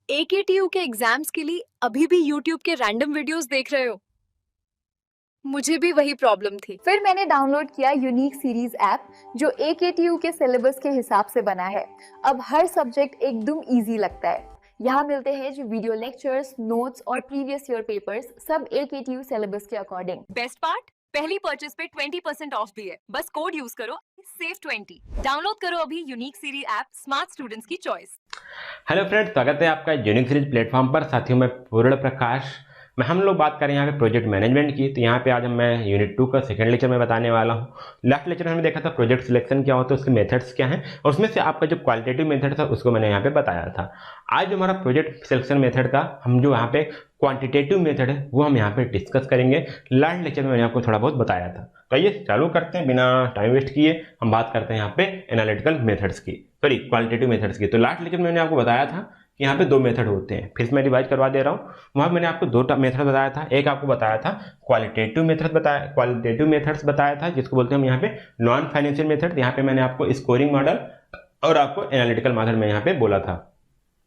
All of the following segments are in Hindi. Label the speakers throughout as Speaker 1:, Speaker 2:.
Speaker 1: एकेटीयू के एग्जाम्स के लिए अभी भी यूट्यूब के रैंडम वीडियोस देख रहे हो? मुझे भी वही प्रॉब्लम थी।
Speaker 2: फिर मैंने डाउनलोड किया यूनिक सीरीज ऐप जो एकेटीयू के सिलेबस के हिसाब से बना है। अब हर सब्जेक्ट एकदम इजी लगता है। यहाँ मिलते हैं जो वीडियो लेक्चर्स, नोट्स और प्रीवियस ईयर पेपर्स, सब एकेटीयू सिलेबस के अकॉर्डिंग।
Speaker 1: बेस्ट पार्ट, पहली परचेज पे 20% ऑफ भी है। बस कोड यूज करो SAVE20। डाउनलोड करो अभी unique series app, smart students की चॉइस।
Speaker 3: हेलो फ्रेंड्स, स्वागत है आपका यूनिक सीरीज प्लेटफॉर्म पर। साथियों, मैं पूर्ण प्रकाश। हम लोग बात करें यहाँ पे प्रोजेक्ट मैनेजमेंट की। तो यहाँ पे आज मैं यूनिट 2 का सेकंड लेक्चर में बताने वाला हूँ। लास्ट लेक्चर में हमने देखा था प्रोजेक्ट सिलेक्शन क्या होता है, उसके मेथड्स क्या हैं, और उसमें से आपका जो क्वालिटेटिव मेथड था उसको मैंने यहाँ पे बताया था। आज जो हमारा प्रोजेक्ट सिलेक्शन मेथड का हम जो यहाँ पे क्वांटिटेटिव मेथड है वो हम यहाँ पे डिस्कस करेंगे। लास्ट लेक्चर में मैंने आपको थोड़ा बहुत बताया था। तो आइए चालू करते हैं, बिना टाइम वेस्ट किए हम बात करते हैं यहाँ पे एनालिटिकल मेथड्स की, सॉरी क्वालिटेटिव मेथड्स की। तो लास्ट लेक्चर में मैंने आपको बताया था कि यहाँ पे दो मेथड होते हैं। फिर से मैं रिवाइज करवा दे रहा हूँ। वहाँ मैंने आपको दो मेथड बताया था। एक आपको बताया था क्वालिटेटिव मेथड्स बताया था, जिसको बोलते हैं हम यहाँ पे नॉन फाइनेंशियल मेथड। यहाँ पे मैंने आपको स्कोरिंग मॉडल और आपको एनालिटिकल मेथड में यहाँ पे बोला था,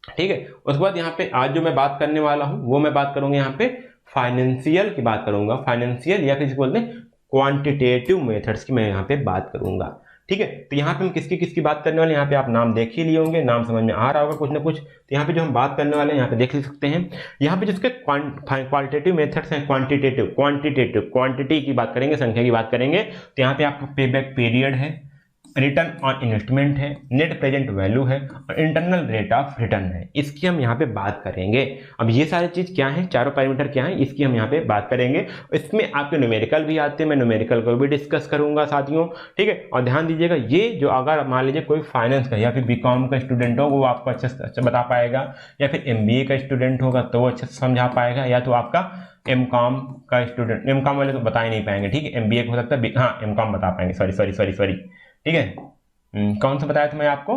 Speaker 3: ठीक है। उसके बाद यहाँ पे आज जो मैं बात करने वाला हूँ वो मैं बात करूंगा यहाँ पे फाइनेंशियल की बात करूंगा, फाइनेंशियल या किसी बोलते हैं क्वांटिटेटिव मेथड्स की मैं यहाँ पे बात करूंगा, ठीक है। तो यहाँ पे हम किसकी किसकी बात करने वाले हैं, यहाँ पे आप नाम देख ही लिए होंगे, नाम समझ में आ रहा होगा कुछ ना कुछ। तो यहाँ पे जो हम बात करने वाले हैं यहाँ पे देख ले सकते हैं। यहाँ पे जिसके क्वालिटेटिव मेथड्स हैं, क्वांटिटी की बात करेंगे, संख्या की बात करेंगे। तो यहाँ पे आपका पे बैक पीरियड है, रिटर्न ऑन इन्वेस्टमेंट है, नेट प्रेजेंट वैल्यू है और इंटरनल रेट ऑफ रिटर्न है। इसकी हम यहाँ पे बात करेंगे। अब ये सारी चीज क्या है, चारों पैरामीटर क्या है, इसकी हम यहाँ पे बात करेंगे। इसमें आपके न्यूमेरिकल भी आते हैं, मैं न्यूमेरिकल को भी डिस्कस करूंगा साथियों, ठीक है। और ध्यान दीजिएगा, ये जो अगर मान लीजिए कोई फाइनेंस का या फिर बीकॉम का स्टूडेंट हो वो आपको अच्छे बता पाएगा, या फिर MBA का स्टूडेंट होगा तो वो अच्छे से समझा पाएगा, या तो आपका एमकॉम का स्टूडेंट, एमकॉम वाले तो बता ही नहीं पाएंगे, ठीक है। MBA हो सकता है, हाँ एमकॉम बता पाएंगे, सॉरी, ठीक है। कौन सा बताया था मैं आपको,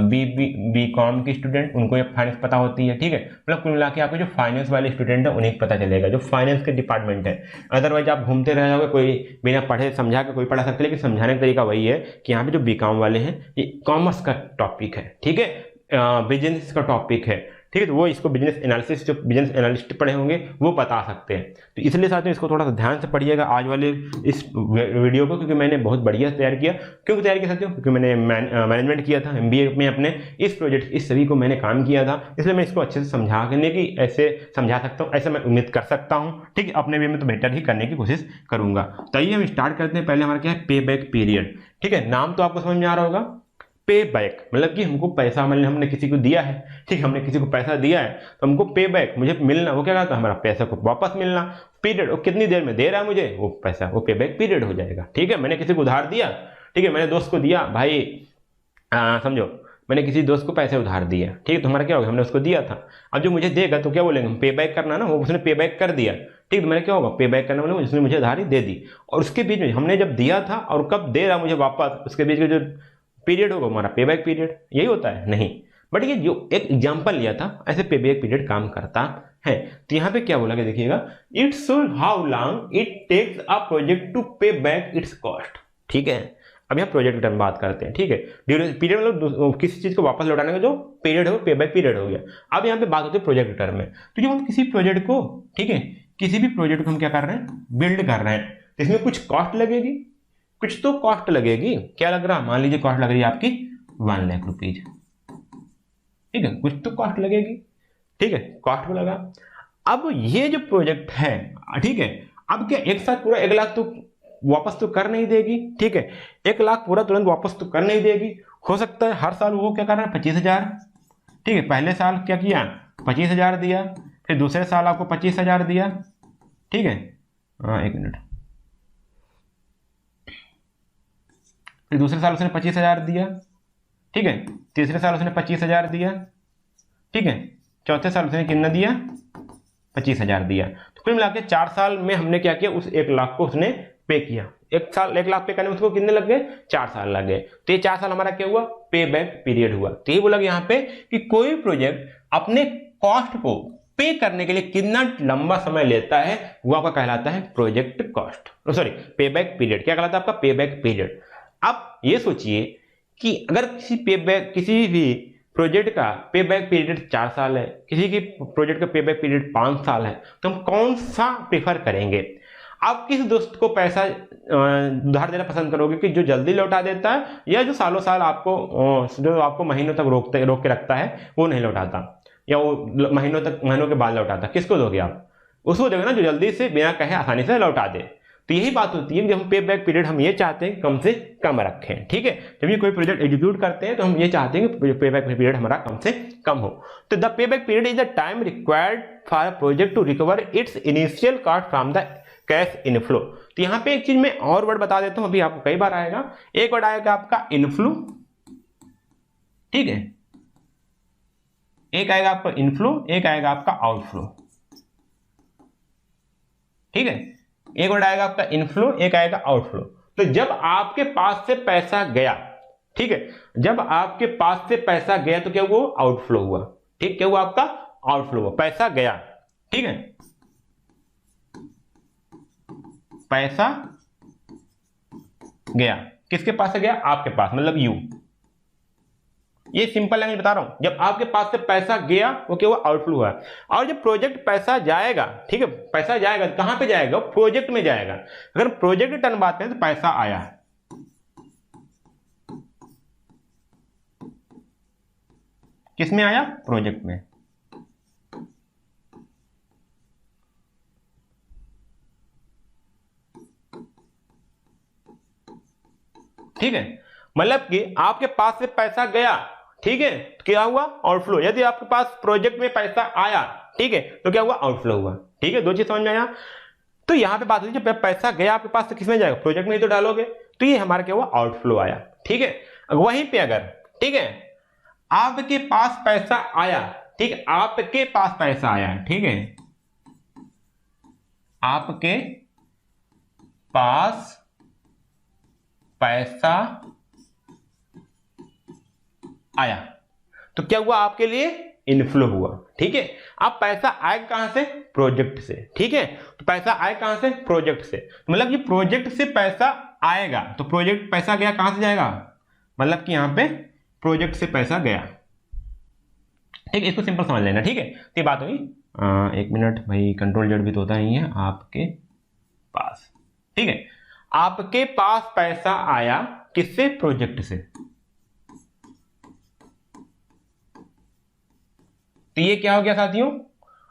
Speaker 3: बी कॉम की स्टूडेंट, उनको ये फाइनेंस पता होती है, ठीक है। मतलब कुल मिला के आपको जो फाइनेंस वाले स्टूडेंट है उन्हें पता चलेगा, जो फाइनेंस के डिपार्टमेंट है। अदरवाइज आप घूमते रह जाओगे, कोई बिना पढ़े समझा के कोई पढ़ा सकते, लेकिन समझाने का तरीका वही है कि यहाँ पे जो बी कॉम वाले हैं ये कॉमर्स का टॉपिक है, ठीक है, बिजनेस का टॉपिक है, ठीक है। तो वो इसको बिजनेस एनालिसिस, जो बिजनेस एनालिस्ट पढ़े होंगे वो बता सकते हैं। तो इसलिए साथियों इसको थोड़ा सा ध्यान से पढ़िएगा आज वाले इस वीडियो को, क्योंकि मैंने बहुत बढ़िया तैयार किया। क्यों तैयार किया साथियों, क्योंकि मैंने मैनेजमेंट किया था MBA में, अपने इस प्रोजेक्ट इस सभी को मैंने काम किया था, इसलिए मैं इसको अच्छे से समझाने की ऐसे समझा सकता हूँ, ऐसा मैं उम्मीद कर सकता हूँ, ठीक है। अपने वे में तो बेटर ही करने की कोशिश करूंगा। तो आइए हम स्टार्ट करते हैं। पहले हमारा क्या है, पे बैक पीरियड, ठीक है। नाम तो आपको समझ में आ रहा होगा, पे बैक मतलब कि हमको पैसा, मतलब हमने किसी को दिया है, ठीक है, हमने किसी को पैसा दिया है तो हमको पे बैक, मुझे मिलना, वो क्या कहता है, हमारा पैसा को वापस मिलना। पीरियड, वो कितनी देर में दे रहा है मुझे वो पैसा, वो पे बैक पीरियड हो जाएगा, ठीक है। मैंने किसी को उधार दिया, ठीक है, मैंने दोस्त को दिया, भाई समझो मैंने किसी दोस्त को पैसे उधार दिया, ठीक है, तो हमारा क्या होगा, हमने उसको दिया था। अब जो मुझे देगा तो क्या बोलेंगे, पे बैक करना ना, वो उसने पे बैक कर दिया, ठीक है। तो मैंने क्या होगा, पे बैक करना मतलब उसने मुझे उधारी दे दी, और उसके बीच में हमने जब दिया था और कब दे रहा मुझे वापस, उसके बीच में जो पीरियड होगा हमारा पे बैक पीरियड, यही होता है नहीं। बट ये जो एक एग्जांपल लिया था, ऐसे पे बैक पीरियड काम करता है। तो यहाँ पे क्या बोला कि देखिएगा, it shows how long it takes a project to pay back its cost, ठीक है। अब यहाँ प्रोजेक्ट रिटर्न बात करते हैं, ठीक है। पीरियड मतलब किसी चीज को वापस लौटाने का जो पीरियड हो, पे बैक पीरियड हो गया। अब यहाँ पे बात होती है प्रोजेक्ट रिटर्न में। तो जब हम किसी प्रोजेक्ट को, ठीक है, किसी भी प्रोजेक्ट को हम क्या कर रहे हैं, बिल्ड कर रहे हैं, तो इसमें कुछ कॉस्ट लगेगी, कुछ तो कॉस्ट लगेगी। क्या लग रहा, मान लीजिए कॉस्ट लग रही है आपकी 1 लाख रुपीज, ठीक है, कुछ तो कॉस्ट लगेगी, ठीक है, कॉस्ट लगा। अब ये जो प्रोजेक्ट है, ठीक है, अब क्या एक साथ पूरा 1 लाख तो वापस तो कर नहीं देगी, ठीक है, 1 लाख पूरा तुरंत वापस तो कर नहीं देगी। हो सकता है हर साल वो क्या कर रहा है, 25,000, ठीक है। पहले साल क्या किया, 25,000 दिया, फिर दूसरे साल आपको 25,000 दिया, ठीक है। एक मिनट, फिर दूसरे साल उसने 25,000 दिया, ठीक है। तीसरे साल उसने 25,000 दिया, ठीक है। चौथे साल उसने कितना दिया, 25,000 दिया। तो कुल मिला के 4 साल में हमने क्या किया, उस 1 लाख को उसने पे किया। 1 लाख पे करने में उसको कितने लग गए, 4 साल लग गए। तो ये 4 साल हमारा क्या हुआ, पे बैक पीरियड हुआ। तो ये बोला यहाँ पे कि कोई प्रोजेक्ट अपने कॉस्ट को पे करने के लिए कितना लंबा समय लेता है, वो आपका कहलाता है प्रोजेक्ट कॉस्ट, सॉरी पे बैक पीरियड। क्या कहलाता है आपका, पे बैक पीरियड। अब ये सोचिए कि अगर किसी भी प्रोजेक्ट का पे बैक पीरियड 4 साल है, किसी की प्रोजेक्ट का पे बैक पीरियड 5 साल है, तो हम कौन सा प्रेफर करेंगे? आप किस दोस्त को पैसा उधार देना पसंद करोगे, कि जो जल्दी लौटा देता है, या जो सालों साल आपको महीनों तक रोक के रखता है, वो नहीं लौटाता, या वो महीनों के बाद लौटाता? किसको दोगे आप? उसको दोगे ना जो जल्दी से बिना कहे आसानी से लौटा दे। तो यही बात होती है कि जब हम पे बैक पीरियड हम ये चाहते हैं कम से कम रखें, ठीक है। जब ये कोई प्रोजेक्ट एग्जीक्यूट करते हैं तो हम ये चाहते हैं कि पे बैक पीरियड हमारा कम से कम हो। तो the payback period is the time required for a project to recover its initial cost from the cash inflow. तो यहाँ पे एक चीज मैं और वर्ड बता देता हूँ, अभी आपको कई बार आएगा। एक वर्ड आएगा आपका इनफ्लो, ठीक है, एक आएगा आपका इनफ्लो, एक आएगा आपका आउटफ्लो, ठीक है। एक वर्ड आएगा आपका इनफ्लो, एक आएगा आउटफ्लो। तो जब आपके पास से पैसा गया, ठीक है, जब आपके पास से पैसा गया तो क्या वो आउटफ्लो हुआ, ठीक, क्या हुआ आपका आउटफ्लो हुआ, पैसा गया, ठीक है, पैसा गया, किसके पास से गया? आपके पास, मतलब यू। ये सिंपल लैंग्वेज बता रहा हूं, जब आपके पास से पैसा गया वो क्या हुआ? आउटफ्लो हुआ। और जब प्रोजेक्ट पैसा जाएगा, ठीक है, पैसा जाएगा, कहां पे जाएगा? प्रोजेक्ट में जाएगा। अगर प्रोजेक्ट की टर्म बात करें तो पैसा आया, किसमें आया? प्रोजेक्ट में। ठीक है, मतलब कि आपके पास से पैसा गया, ठीक है, तो क्या हुआ? आउटफ्लो। यदि आपके पास प्रोजेक्ट में पैसा आया, ठीक है, तो क्या हुआ? आउटफ्लो हुआ, ठीक है। दो चीज समझ में आया। तो यहां पे बात हुई जब पैसा गया आपके पास तो किसमें जाएगा? प्रोजेक्ट में ही तो डालोगे, तो ये हमारा क्या हुआ? आउटफ्लो आया, ठीक है। वहीं पे अगर, ठीक है, आपके पास पैसा आया, ठीक है, आपके पास पैसा आया, ठीक है, आपके पास पैसा आया तो क्या हुआ? आपके लिए इनफ्लो हुआ, ठीक है। अब पैसा आए कहां से? प्रोजेक्ट से, ठीक है। तो पैसा आए कहां से? प्रोजेक्ट से। तो मतलब कि प्रोजेक्ट से पैसा आएगा, तो प्रोजेक्ट पैसा गया कहां से जाएगा? मतलब कि यहां पे प्रोजेक्ट से पैसा गया, ठीक है। इसको सिंपल समझ लेना, ठीक है। तो ये बात हुई। एक मिनट भाई, कंट्रोल जेड भी तो होता नहीं है। आपके पास, ठीक है, आपके पास पैसा आया, किससे? प्रोजेक्ट से। तो ये क्या हो गया साथियों?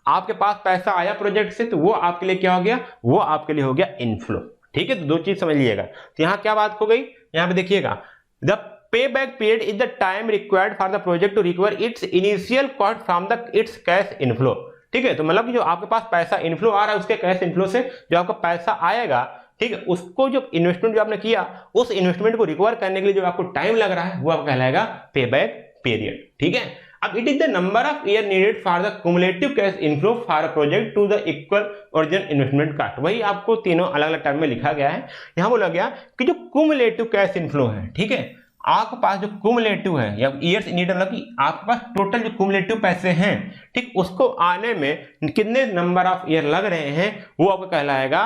Speaker 3: आपके पास पैसा आया प्रोजेक्ट से, तो वो आपके लिए क्या हो गया? वो आपके लिए हो गया इनफ्लो, ठीक है। तो दो चीज समझ लीजिएगा। तो यहां क्या बात हो गई? यहां पे देखिएगा, the payback period is the time required for the project to recover its initial cost from the its cash inflow, ठीक है। तो मतलब कि जो आपके पास पैसा इनफ्लो आ रहा है, उसके कैश इनफ्लो से जो आपका पैसा आएगा, ठीक है, उसको जो इन्वेस्टमेंट जो आपने किया, उस इन्वेस्टमेंट को रिकवर करने के लिए जो आपको टाइम लग रहा है, वो आपका कहलाएगा पे बैक पीरियड, ठीक है। अब it is the number of year needed for the cumulative cash inflow for a project to the equal original investment cost. वही आपको तीनों अलग अलग टर्म में लिखा गया है। यहां बोला गया कि जो क्युमुलेटिव कैश इनफ्लो है, ठीक है, आपके पास जो क्युमुलेटिव है या ईयर्स नीडेड, मतलब कि आपके पास टोटल जो क्युमुलेटिव पैसे हैं, ठीक, उसको आने में कितने नंबर ऑफ ईयर लग रहे हैं, वो आपको कहलाएगा,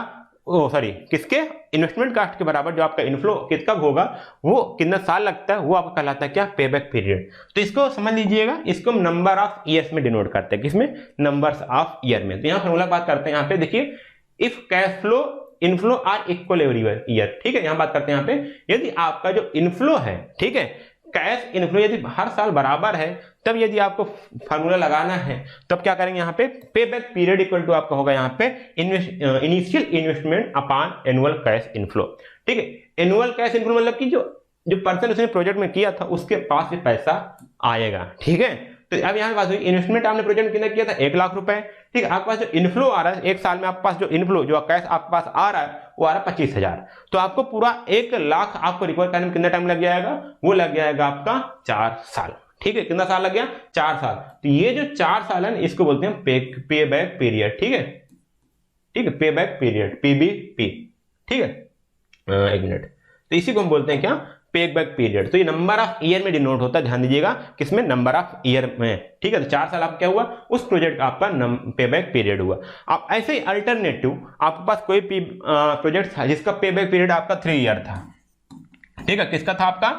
Speaker 3: किसके? इन्वेस्टमेंट कास्ट के बराबर जो आपका इनफ्लो कितना होगा, वो कितना साल लगता है, वो आपका कहलाता है क्या? पे बैक पीरियड। तो इसको समझ लीजिएगा, इसको हम नंबर ऑफ ईयर्स में डिनोट करते हैं। किसमें? नंबर्स ऑफ ईयर में। तो यहाँ फॉर्मूला बात करते हैं, यहाँ पे देखिए, if cash flow inflow are equal every year, ठीक है। यहाँ बात करते हैं यहाँ पे, यदि आपका जो इनफ्लो है, ठीक है, कैश इनफ्लो यदि हर साल बराबर है, तब यदि आपको फार्मूला लगाना है, तब क्या करेंगे? यहाँ पे पे बैक पीरियड इक्वल टू आपका होगा यहाँ पे initial investment upon annual cash inflow, ठीक है। एनुअल कैश इनफ्लो मतलब कि जो पर्सन उसने प्रोजेक्ट में किया था, उसके पास भी पैसा आएगा, ठीक है। तो अब यहाँ बात हुई, इन्वेस्टमेंट आपने प्रोजेक्ट में कितना किया था? 1 लाख रुपए, ठीक है। आपके पास जो इनफ्लो आ रहा है एक साल में, आपके पास जो इनफ्लो जो कैश आपके पास आ रहा है, वो आ रहा है 25,000। तो आपको पूरा 1 लाख आपको रिकवर करने में कितना टाइम लग जाएगा? वो लग जाएगा आपका 4 साल, ठीक है। कितना साल लग गया? 4 साल। तो ये जो 4 साल है, इसको बोलते हैं पे बैक पीरियड, ठीक है, ठीक है, पे बैक पीरियड, पीबीपी, ठीक है। एक मिनट, तो इसी को हम बोलते हैं क्या? पे बैक पीरियड। तो ये नंबर ऑफ ईयर में डिनोट होता है, ध्यान दीजिएगा, किसमें? नंबर ऑफ ईयर में, ठीक है। तो 4 साल आपका क्या हुआ? उस प्रोजेक्ट का आपका पे बैक पीरियड हुआ। आप ऐसे ही अल्टरनेटिव, आपके पास कोई प्रोजेक्ट था जिसका पे बैक पीरियड आपका 3 ईयर था, ठीक है। किसका था? आपका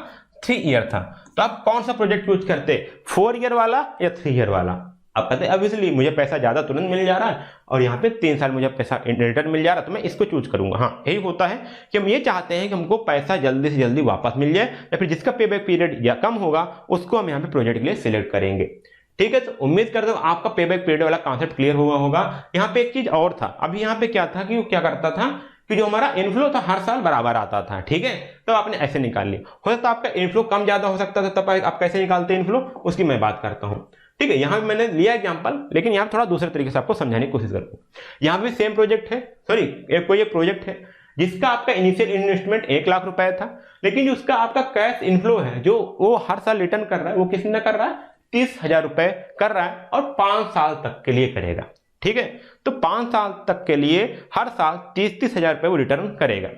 Speaker 3: 3 ईयर था। तो आप कौन सा प्रोजेक्ट चूज करते, 4 ईयर वाला या 3 ईयर वाला? आप कहते हैं ऑब्वियसली मुझे पैसा ज्यादा तुरंत मिल जा रहा है और यहाँ पे 3 साल मुझे पैसा रिटर्न मिल जा रहा है, तो मैं इसको चूज करूंगा। हाँ, यही होता है कि हम ये चाहते हैं कि हमको पैसा जल्दी से जल्दी वापस मिल जाए, या फिर जिसका पे बैक पीरियड या कम होगा उसको हम यहाँ पे प्रोजेक्ट के लिए सिलेक्ट करेंगे। ठीक है, तो उम्मीद करता हूँ आपका पे बैक पीरियड वाला कॉन्सेप्ट क्लियर हुआ होगा। यहाँ पे एक चीज और था, अभी यहाँ पे क्या था कि वो क्या करता था कि जो हमारा इनफ्लो था हर साल बराबर आता था। ठीक है, तो आपने ऐसे निकाल लिया। हो सकता है आपका इनफ्लो कम ज्यादा हो सकता था, तब आप कैसे निकालते हैं इनफ्लो, उसकी मैं बात करता हूँ। ठीक है, यहाँ मैंने लिया एग्जांपल, लेकिन यहाँ थोड़ा दूसरे तरीके से आपको समझाने की कोशिश करूँ। यहाँ भी सेम प्रोजेक्ट है, सॉरी कोई एक प्रोजेक्ट है जिसका आपका इनिशियल इन्वेस्टमेंट 1 लाख रुपए था, लेकिन उसका आपका कैश इनफ्लो है जो वो हर साल रिटर्न कर रहा है, वो कितना कर रहा है, 30,000 रुपए कर रहा है और 5 साल तक के लिए करेगा। ठीक है, तो 5 साल तक के लिए हर साल 30,000 रुपए वो रिटर्न करेगा।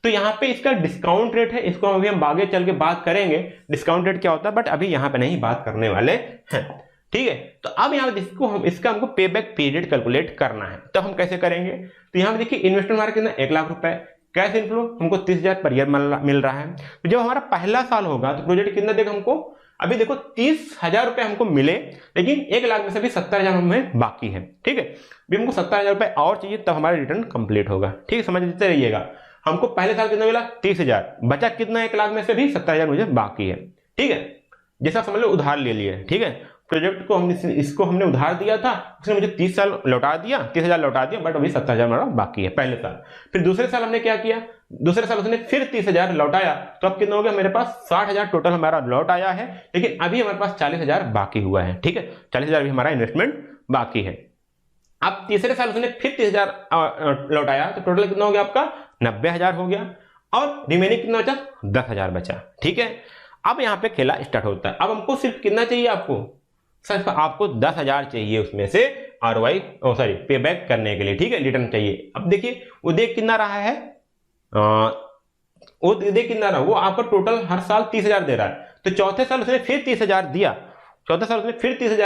Speaker 3: तो यहाँ पे इसका डिस्काउंट रेट है, इसको अभी हम आगे चल के बात करेंगे डिस्काउंट रेट क्या होता है, बट अभी यहाँ पे नहीं बात करने वाले हैं। ठीक है, तो अब यहाँ इसका हमको पे बैक पीरियड कैलकुलेट करना है, तो हम कैसे करेंगे? तो यहाँ पे देखिए इन्वेस्टमेंट हमारा कितना, 1 लाख रुपए, कैश इनफ्लो हमको 30,000 पर ईयर मिल रहा है। तो जब हमारा पहला साल होगा तो प्रोजेक्ट कितना देगा हमको, अभी देखो 30,000 रुपए हमको मिले, लेकिन 1 लाख में से भी 70,000 हमें बाकी है। ठीक है, भी हमको 70,000 रुपए और चाहिए, तब हमारा रिटर्न कंप्लीट होगा। ठीक है, समझ लेते रहिएगा। हमको पहले साल कितना मिला, 30,000, बचा कितना, 1 लाख में से भी 70,000 मुझे बाकी है। ठीक है, जैसा समझ लो उधार ले लिए। ठीक है, प्रोजेक्ट को इसको हमने उधार दिया था, उसने मुझे 30 साल लौटा दिया, 30,000 लौटा दिया, बट अभी 70,000 हमारा बाकी है पहले साल। फिर दूसरे साल हमने क्या किया, दूसरे साल उसने फिर 30,000 लौटाया, तो अब कितना हो गया, मेरे पास 60,000 टोटल हमारा लौट आया है, लेकिन अभी हमारे पास 40,000 बाकी हुआ है। ठीक है, 40,000 भी हमारा इन्वेस्टमेंट बाकी है। अब तीसरे साल उसने फिर 30,000 लौटाया, तो टोटल कितना हो गया आपका, 90,000 हो गया, और रिमेनिंग कितना बचा, 10,000 बचा। ठीक है, अब यहाँ पे खेला स्टार्ट होता है। अब हमको सिर्फ कितना चाहिए, आपको 10,000 चाहिए उसमें से ROI पे बैक करने के लिए। ठीक है, रिटर्न चाहिए। अब देखिए वो देख कितना रहा है, वो आपका टोटल हर साल 30,000 दे रहा है, तो चौथे साल उसने फिर 30,000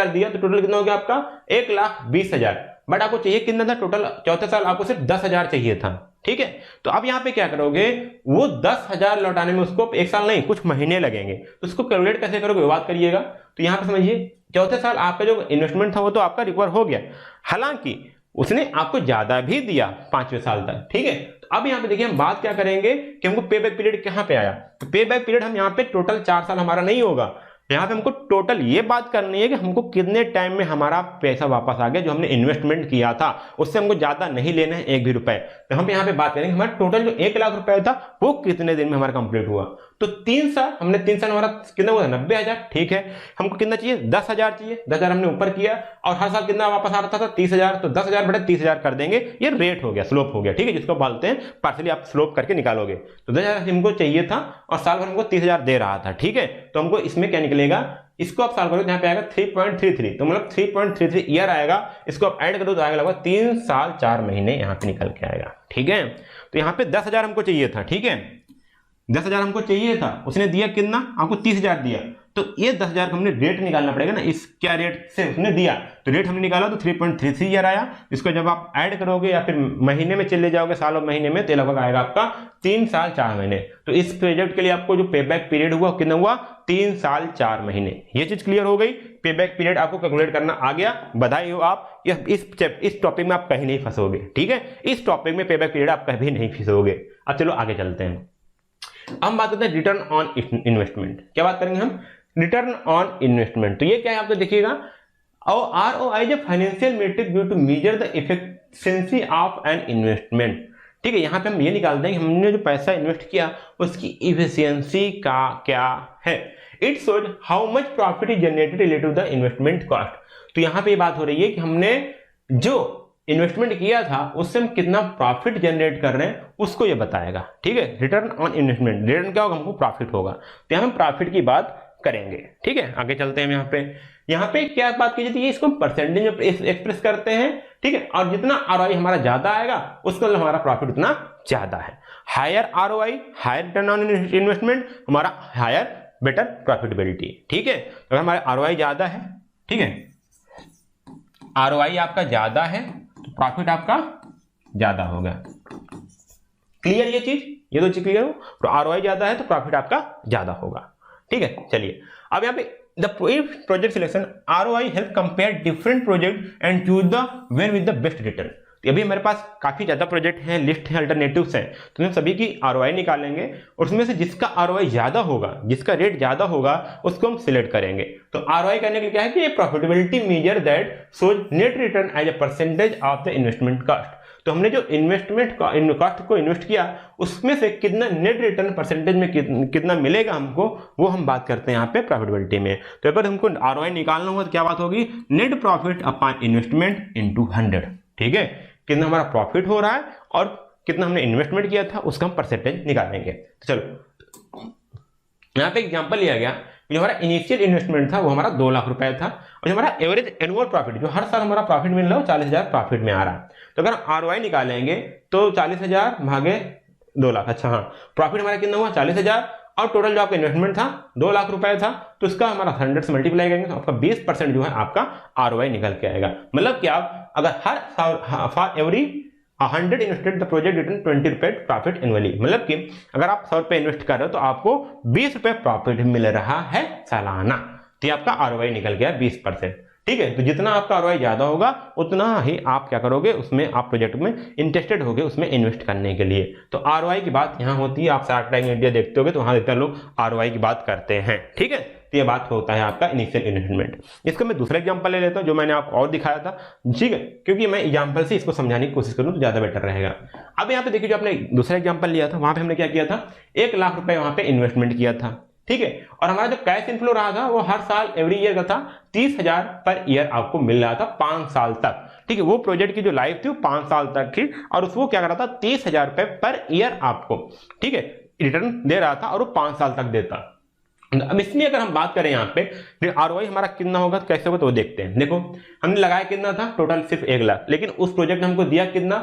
Speaker 3: दिया, तो टोटल कितना हो गया आपका, 1,20,000। बट आपको चाहिए कितना था टोटल, चौथे साल आपको सिर्फ 10,000 चाहिए था। ठीक है, तो अब यहाँ पे क्या करोगे, वो 10,000 लौटाने में उसको 1 साल नहीं कुछ महीने लगेंगे, तो उसको कैलकुलेट कैसे करोगे बात करिएगा। तो यहाँ पे समझिए, चौथे साल आपका जो इन्वेस्टमेंट था वो तो आपका रिकवर हो गया, हालांकि उसने आपको ज्यादा भी दिया 5वें साल तक। ठीक है, तो अब यहाँ पे देखिए हम बात क्या करेंगे कि हमको पे बैक पीरियड कहाँ पे आया, तो पे बैक पीरियड हम यहाँ पे टोटल 4 साल हमारा नहीं होगा, यहाँ पे हमको टोटल ये बात करनी है कि हमको कितने टाइम में हमारा पैसा वापस आ गया, जो हमने इन्वेस्टमेंट किया था उससे हमको ज्यादा नहीं लेना है 1 भी रुपए। तो हम यहाँ पे बात करेंगे हमारा टोटल जो 1 लाख रुपए था वो कितने दिन में हमारा कंप्लीट हुआ। तो 3 साल हमने 3 साल हमारा कितना हुआ, 90,000। ठीक है, हमको कितना चाहिए, 10,000 चाहिए, 10,000 हमने ऊपर किया, और हर साल कितना वापस आ रहा था, 30,000। तो 10,000 बटे 30,000 कर देंगे, ये रेट हो गया, स्लोप हो गया। ठीक है, जिसको बोलते हैं पार्सली आप स्लोप करके निकालोगे। तो 10,000 हमको चाहिए था और साल भर हमको 30,000 दे रहा था। ठीक है, तो हमको इसमें क्या निकलेगा, इसको आप सॉल्व करो तो यहाँ पे आएगा 3.33, तो मतलब 3.33 ईयर आएगा। इसको आप ऐड करो तो आएगा लगभग 3 साल 4 महीने यहाँ पे निकल के आएगा। ठीक है, तो यहाँ पे 10,000 हमको चाहिए था। ठीक है, 10,000 हमको चाहिए था, उसने दिया कितना, आपको 30,000 दिया, तो ये 10,000 को हमने रेट निकालना पड़ेगा ना, इस क्या रेट से उसने दिया, तो रेट हमने निकाला तो 3.33 ईयर आया। इसको जब आप ऐड करोगे या फिर महीने में चले जाओगे, साल और महीने में, तो लगभग आएगा आपका 3 साल 4 महीने। तो इस प्रोजेक्ट के लिए आपको जो पे बैक पीरियड हुआ कितना हुआ, 3 साल 4 महीने। ये चीज क्लियर हो गई, पे बैक पीरियड आपको कैलकुलेट करना आ गया, बधाई हो आप, इस टॉपिक में आप कहीं नहीं फंसोगे। ठीक है, इस टॉपिक में पे बैक पीरियड आप कभी नहीं फंसोगे। अब चलो आगे चलते हैं, हम बात करते हैं रिटर्न ऑन इन्वेस्टमेंट। क्या बात करेंगे हम, रिटर्न ऑन इन्वेस्टमेंट। तो ये क्या है आपको देखिएगा, और ROI is a financial metric used to measure the efficiency of an investment. ठीक है, यहाँ पे हम ये निकालते हैं कि हमने जो पैसा इन्वेस्ट किया उसकी इफिशियंसी का क्या है। It shows how much profit is generated related to the investment cost. तो यहाँ पे ये बात हो रही है कि हमने जो इन्वेस्टमेंट किया था उससे हम कितना प्रॉफिट जनरेट कर रहे हैं उसको ये बताएगा। ठीक है, रिटर्न ऑन इन्वेस्टमेंट, रिटर्न क्या होगा, हमको प्रॉफिट होगा, तो यहाँ हम प्रॉफिट की बात करेंगे। ठीक है, आगे चलते हैं। यहाँ पे क्या बात की जाती है, इसको हम परसेंटेज में एक्सप्रेस करते हैं। ठीक है, और जितना ROI हमारा ज्यादा आएगा उसका हमारा प्रॉफिट उतना ज्यादा है। Higher ROI, higher return on investment, हमारा हायर बेटर प्रॉफिटेबिलिटी। ठीक है, अगर हमारा ROI ज्यादा है, ठीक है, ROI आपका ज्यादा है तो प्रॉफिट आपका ज्यादा होगा। क्लियर ये चीज, ये दो चीज क्लियर हो, तो ROI ज्यादा है तो प्रॉफिट आपका ज्यादा होगा। ठीक है, चलिए अब यहाँ पे the project selection ROI help compare different project and choose the when with the best return. तो अभी हमारे पास काफी ज्यादा प्रोजेक्ट हैं, लिस्ट है, अल्टरनेटिव्स हैं, तो हम सभी की ROI निकालेंगे और उसमें से जिसका ROI ज्यादा होगा, जिसका रेट ज्यादा होगा, उसको हम सिलेक्ट करेंगे। तो ROI करने के लिए क्या है कि ये profitability measure that shows net return as a percentage of the investment cost. तो हमने जो इन्वेस्टमेंट कॉस्ट को इन्वेस्ट किया उसमें से कितना नेट रिटर्न परसेंटेज में कितना मिलेगा हमको, वो हम बात करते हैं यहाँ पे प्रॉफिटेबिलिटी में। तो अगर हमको ROI निकालना होगा तो क्या बात होगी, net profit upon investment into 100। ठीक है, कितना हमारा प्रॉफिट हो रहा है और कितना हमने इन्वेस्टमेंट किया था उसका हम परसेंटेज निकालेंगे। तो चलो यहाँ पे एग्जांपल लिया गया, जो हमारा इनिशियल इन्वेस्टमेंट था वो हमारा 2 लाख रुपए था और हमारा एवरेज एनुअल प्रॉफिट जो हर साल हमारा प्रॉफिट मिल रहा है वो 40,000 प्रॉफिट में आ रहा है। तो अगर हम ROI निकालेंगे तो 40,000 भागे 2 लाख, अच्छा हाँ, प्रॉफिट हमारा कितना हुआ 40,000 और टोटल जो आपका इन्वेस्टमेंट था 2 लाख रुपए था, तो इसका हमारा 100 से मल्टीप्लाई करेंगे तो आपका 20% जो है आपका ROI निकल के आएगा। मतलब कि आप अगर for every 100 invested the project return 20 रुपए प्रॉफिट एनुअली, मतलब कि अगर आप 100 रुपए इन्वेस्ट कर रहे हो तो आपको 20 रुपए प्रॉफिट मिल रहा है सालाना। तो ये आपका ROI निकल गया 20%। ठीक है, तो जितना आपका ROI ज्यादा होगा उतना ही आप क्या करोगे, उसमें आप प्रोजेक्ट में इंटरेस्टेड होगे उसमें इन्वेस्ट करने के लिए। तो ROI की बात यहाँ होती है, आप शार्क टैंक इंडिया देखते होगे तो वहां देखते लोग ROI की बात करते हैं। ठीक है, तो ये बात होता है आपका इनिशियल इन्वेस्टमेंट। इसका मैं दूसरा एग्जांपल ले लेता हूं जो मैंने आपको और दिखाया था, ठीक है, क्योंकि मैं एग्जांपल से इसको समझाने की कोशिश करूं तो ज्यादा बेटर रहेगा। अब यहाँ पे देखिए जो आपने दूसरा एग्जांपल लिया था वहां पे हमने क्या किया था, 1 लाख रुपए वहां पे इन्वेस्टमेंट किया था। ठीक है, और हमारा जो कैश इनफ्लो रहा था वो हर साल एवरी ईयर का था 30,000 पर ईयर आपको मिल रहा था 5 साल तक। ठीक है, वो प्रोजेक्ट की जो लाइफ थी वो 5 साल तक थी और उसको क्या कर रहा था 30,000 रुपए पर ईयर आपको, ठीक है, रिटर्न दे रहा था और वो 5 साल तक देता। अब इसलिए अगर हम बात करें यहाँ पे ROI हमारा कितना होगा तो कैसे होगा तो वो देखते हैं। देखो हमने लगाया कितना था, टोटल सिर्फ 1 लाख, लेकिन उस प्रोजेक्ट ने हमको दिया कितना,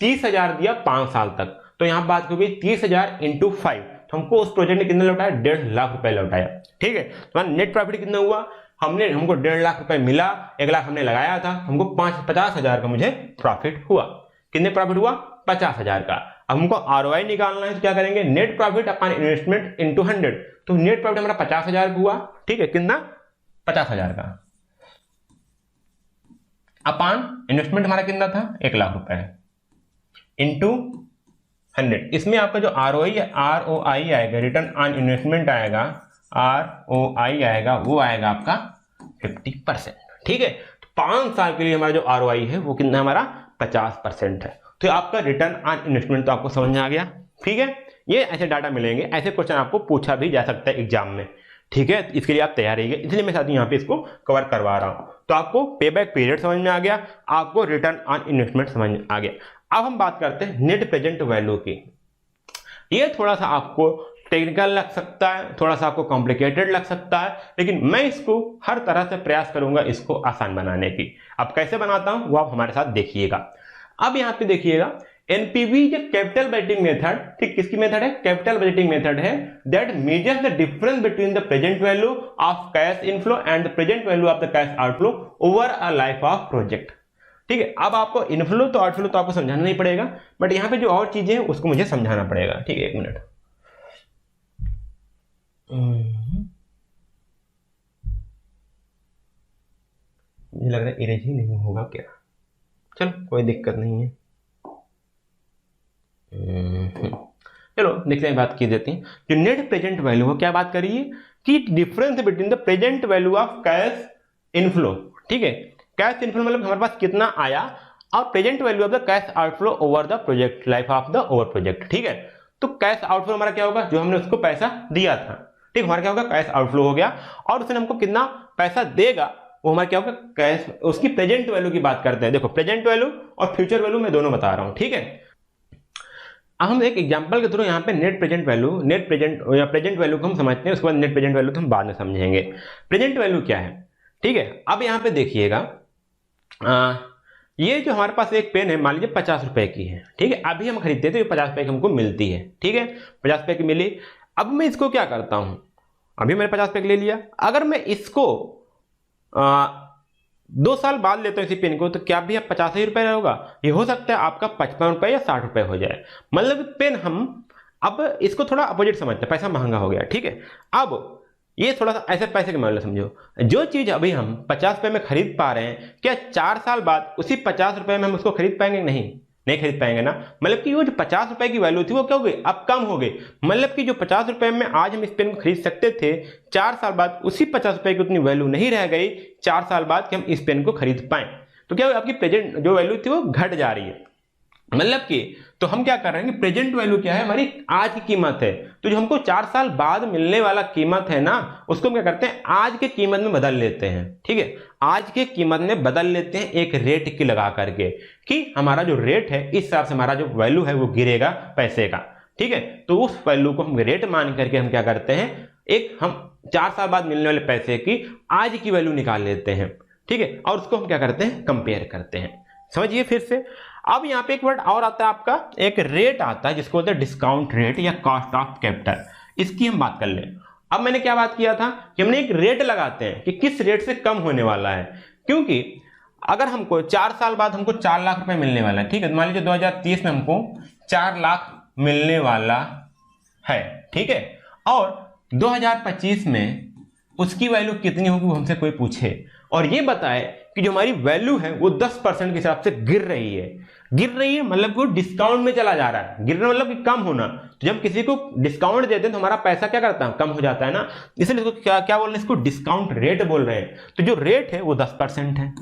Speaker 3: 30,000 दिया 5 साल तक। तो यहाँ बात होगी 30,000 इंटू 5, तो हमको उस प्रोजेक्ट ने कितना लौटाया, 1.5 लाख रुपए लौटाया। ठीक है, तो नेट प्रॉफिट कितना हुआ, हमको 1.5 लाख रुपए मिला, 1 लाख हमने लगाया था, हमको 50,000 का मुझे प्रॉफिट हुआ। कितने प्रॉफिट हुआ, 50,000 का। अब हमको ROI निकालना है तो क्या करेंगे, net profit upon investment into 100। तो नेट प्रॉफिट हमारा 50,000 हुआ, ठीक है, कितना 50,000 का, अपॉन इन्वेस्टमेंट हमारा कितना था 1 लाख रुपए इंटू 100। इसमें आपका जो ROI आएगा, रिटर्न ऑन इन्वेस्टमेंट आएगा, ROI आएगा, वो आएगा आपका 50%। ठीक है, तो 5 साल के लिए हमारा जो ROI है वो कितना हमारा 50% है। तो आपका रिटर्न ऑन इन्वेस्टमेंट तो आपको समझ में आ गया। ठीक है, ये ऐसे डाटा मिलेंगे, ऐसे क्वेश्चन आपको पूछा भी जा सकता है एग्जाम में। ठीक है, इसके लिए आप तैयार रहिए, इसलिए मैं साथ ही यहाँ पे इसको कवर करवा रहा हूं। तो आपको पे बैक पीरियड समझ में आ गया, आपको रिटर्न ऑन इन्वेस्टमेंट समझ में आ गया। अब हम बात करते हैं नेट प्रेजेंट वैल्यू की। ये थोड़ा सा आपको टेक्निकल लग सकता है, थोड़ा सा आपको कॉम्प्लिकेटेड लग सकता है, लेकिन मैं इसको हर तरह से प्रयास करूंगा इसको आसान बनाने की। अब कैसे बनाता हूं वो आप हमारे साथ देखिएगा। अब यहाँ पे देखिएगा एनपीवी जो कैपिटल बजटिंग मेथड, ठीक किसकी मेथड है, कैपिटल बजटिंग मेथड है, that measures the difference between the present value of cash inflow and the present value of the cash outflow over a life of project. ठीक है, अब आपको इनफ्लो तो आउटफ्लो तो आपको समझाना नहीं पड़ेगा, बट यहाँ पे जो और चीजें हैं उसको मुझे समझाना पड़ेगा। ठीक है, 1 मिनट, मुझे लग रहा है इरेज ही नहीं होगा क्या, चलो कोई दिक्कत नहीं है। चलो देखते हैं, बात की देती हैं जो नेट प्रेजेंट वैल्यू हो, क्या बात करिए कि difference between the present value of cash inflow. ठीक है, कैश इनफ्लो मतलब हमारे पास कितना आया और present value of the cash outflow over the project life of the over project. ठीक है, तो कैश आउटफ्लो हमारा क्या होगा, जो हमने उसको पैसा दिया था, ठीक, हमारा क्या होगा कैश आउटफ्लो हो गया, और उसने हमको कितना पैसा देगा वो हमारा क्या होगा कैश, उसकी प्रेजेंट वैल्यू की बात करते हैं। देखो प्रेजेंट वैल्यू और फ्यूचर वैल्यू मैं दोनों बता रहा हूं। ठीक है, अब हम एक एग्जांपल के थ्रू यहाँ पे net present value, net present या प्रेजेंट वैल्यू को हम समझते हैं, उसके बाद नेट प्रेजेंट वैल्यू तो हम बाद में समझेंगे। प्रेजेंट वैल्यू क्या है, ठीक है, अब यहाँ पे देखिएगा ये जो हमारे पास एक पेन है, मान लीजिए 50 रुपए की है। ठीक है, अभी हम खरीदते हैं तो ये 50 रुपए की हमको मिलती है। ठीक है, 50 रुपए की मिली। अब मैं इसको क्या करता हूं, अभी मैंने 50 रुपए की ले लिया, अगर मैं इसको 2 साल बाद लेता हूं इसी पेन को, तो क्या भी 50 ही रुपए होगा, ये हो सकता है आपका 55 रुपए या 60 रुपए हो जाए। मतलब पेन हम अब इसको थोड़ा अपोजिट समझते हैं, पैसा महंगा हो गया। ठीक है, अब ये थोड़ा सा ऐसे पैसे के मामले समझो, जो चीज अभी हम 50 रुपए में खरीद पा रहे हैं, क्या 4 साल बाद उसी 50 रुपए में हम उसको खरीद पाएंगे? नहीं खरीद पाएंगे ना। मतलब कि वो जो 50 रुपए की वैल्यू थी वो क्या हो गई, अब कम हो गई। मतलब कि जो 50 रुपए में आज हम इस पेन को खरीद सकते थे, 4 साल बाद उसी 50 रुपए की उतनी वैल्यू नहीं रह गई 4 साल बाद कि हम इस पेन को खरीद पाए। तो क्या आपकी प्रेजेंट जो वैल्यू थी वो घट जा रही है। मतलब कि तो हम क्या कर रहे हैं कि प्रेजेंट वैल्यू क्या है, हमारी आज की कीमत है। तो जो हमको 4 साल बाद मिलने वाला कीमत है ना, उसको हम क्या करते हैं, आज के कीमत में बदल लेते हैं। ठीक है, आज के कीमत में बदल लेते हैं एक रेट की लगा करके, कि हमारा जो रेट है इस हिसाब से हमारा जो वैल्यू है वो गिरेगा पैसे का। ठीक है, तो उस वैल्यू को हम रेट मान करके हम क्या करते हैं, एक हम 4 साल बाद मिलने वाले पैसे की आज की वैल्यू निकाल लेते हैं। ठीक है, और उसको हम क्या करते हैं, कंपेयर करते हैं। समझिए फिर से। अब यहाँ पे एक वर्ड और आता है आपका, एक रेट आता है जिसको बोलते हैं डिस्काउंट रेट या कॉस्ट ऑफ कैपिटल। इसकी हम बात कर लें। अब मैंने क्या बात किया था कि हमने एक रेट लगाते हैं कि किस रेट से कम होने वाला है, क्योंकि अगर हमको 4 साल बाद हमको 4 लाख रुपए मिलने वाला है। ठीक है, मान लीजिए 2030 में हमको 4 लाख मिलने वाला है। ठीक है, और 2025 में उसकी वैल्यू कितनी होगी वो हमसे कोई पूछे और ये बताए कि जो हमारी वैल्यू है वो 10% के हिसाब से गिर रही है मतलब वो डिस्काउंट में चला जा रहा है। गिरना मतलब कि कम होना। तो जब किसी को डिस्काउंट देते हैं तो हमारा पैसा क्या करता है, कम हो जाता है ना। इसलिए इसको क्या बोल रहे हैं, इसको डिस्काउंट रेट बोल रहे हैं। तो जो रेट है वो 10% है।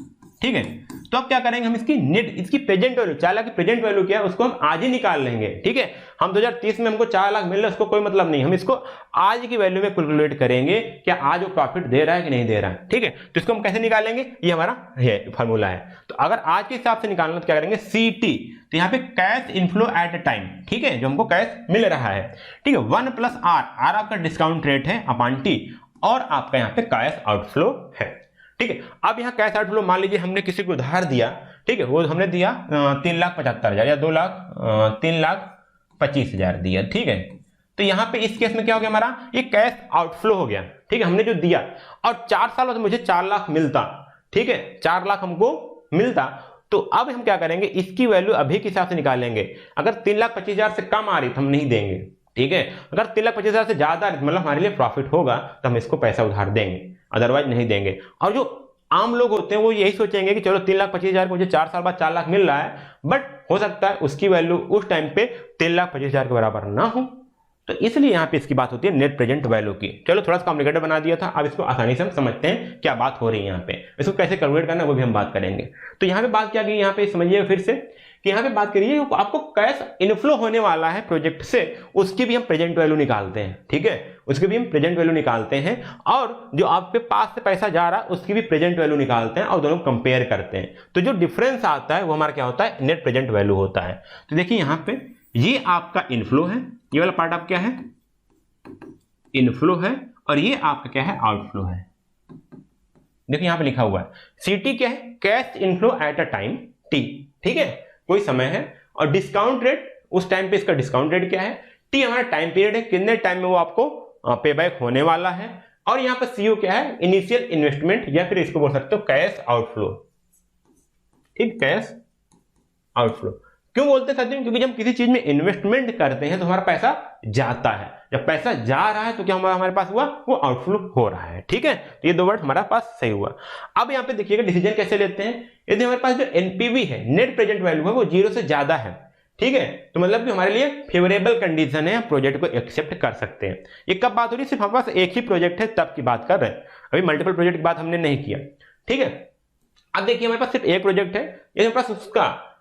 Speaker 3: ठीक है, तो अब क्या करेंगे, हम इसकी प्रेजेंट वैल्यू 4 लाख की प्रेजेंट वैल्यू क्या है उसको हम आज ही निकाल लेंगे। ठीक है, हम 2030 में हमको 4 लाख मिल रहा है उसको कोई मतलब नहीं, हम इसको आज की वैल्यू में कैलकुलेट करेंगे क्या आज वो प्रॉफिट दे रहा है कि नहीं दे रहा है। ठीक है, तो इसको हम कैसे निकालेंगे, ये हमारा ये फॉर्मूला है। तो अगर आज के हिसाब से निकालना तो क्या करेंगे, CT, तो यहाँ पे cash inflow at a time. ठीक है, जो हमको कैश मिल रहा है। ठीक है, 1 + R आपका डिस्काउंट रेट है अपॉन T, और आपका यहाँ पे कैश आउटफ्लो है। ठीक है, अब यहाँ कैश आउटफ्लो मान लीजिए हमने किसी को उधार दिया। ठीक है, वो हमने दिया 3,75,000 या 3,25,000 दिया। ठीक है, तो यहाँ पे इस केस में क्या हो गया, हमारा ये कैश आउटफ्लो हो गया। ठीक है, हमने जो दिया और 4 साल बाद मुझे 4 लाख मिलता। ठीक है, 4 लाख हमको मिलता, तो अब हम क्या करेंगे, इसकी वैल्यू अभी के हिसाब से निकालेंगे। अगर 3,25,000 से कम आ रही तो हम नहीं देंगे। ठीक है, अगर 3,25,000 से ज्यादा मतलब हमारे लिए प्रॉफिट होगा तो हम इसको पैसा उधार देंगे, अदरवाइज नहीं देंगे। और जो आम लोग होते हैं वो यही सोचेंगे कि चलो 3,25,000 मुझे 4 साल बाद 4 लाख मिल रहा है, बट हो सकता है उसकी वैल्यू उस टाइम पे 3,25,000 के बराबर ना हो। तो इसलिए यहाँ पे इसकी बात होती है नेट प्रेजेंट वैल्यू की। चलो थोड़ा सा कॉम्प्लिकेटेड बना दिया था, अब इसको आसानी से हम समझते हैं क्या बात हो रही है। यहाँ पे इसको कैसे कैलकुलेट करना है वो भी हम बात करेंगे। तो यहाँ पे बात क्या की, यहाँ पे समझिए फिर से कि यहाँ पे बात करिए आपको कैश इनफ्लो होने वाला है प्रोजेक्ट से, उसकी भी हम प्रेजेंट वैल्यू निकालते हैं। ठीक है, उसकी भी हम प्रेजेंट वैल्यू निकालते हैं, और जो आपके पास से पैसा जा रहा है उसकी भी प्रेजेंट वैल्यू निकालते हैं और दोनों कंपेयर करते हैं। तो जो डिफरेंस आता है वो हमारा क्या होता है, नेट प्रेजेंट वैल्यू होता है। तो देखिए यहाँ पे ये आपका इनफ्लो है, ये वाला पार्ट आप क्या है, इनफ्लो है, और ये आपका क्या है, आउटफ्लो है। देखिए यहाँ पे लिखा हुआ है CT क्या है, cash inflow at a time T। ठीक है, कोई समय है, और डिस्काउंट रेट उस टाइम पे इसका डिस्काउंट रेट क्या है, T हमारा टाइम पीरियड है, कितने टाइम में वो आपको पे बैक होने वाला है, और यहाँ पर CO क्या है, इनिशियल इन्वेस्टमेंट, या फिर इसको बोल सकते हो कैश आउटफ्लो। ठीक, कैश आउटफ्लो क्यों बोलते हैं साथियों, क्योंकि जब किसी चीज में इन्वेस्टमेंट करते हैं तो हमारा पैसा जाता है, जब पैसा जा रहा है तो क्या हमारे पास हुआ, वो आउटफ्लो हो रहा है। ठीक है, तो ये दो वर्ड हमारे पास सही हुआ। अब यहाँ पे देखिएगा डिसीजन कैसे लेते हैं, यदि हमारे पास जो NPV है, नेट प्रेजेंट वैल्यू है, वो 0 से ज्यादा है। ठीक है, तो मतलब कि हमारे लिए फेवरेबल कंडीशन है, प्रोजेक्ट को एक्सेप्ट कर सकते हैं। ये कब बात हो रही है, सिर्फ हमारे पास एक ही प्रोजेक्ट है तब की बात कर रहे हैं, अभी मल्टीपल प्रोजेक्ट की बात हमने नहीं किया। ठीक है, अब देखिए हमारे पास सिर्फ एक प्रोजेक्ट है, यदि हमारे पास उसका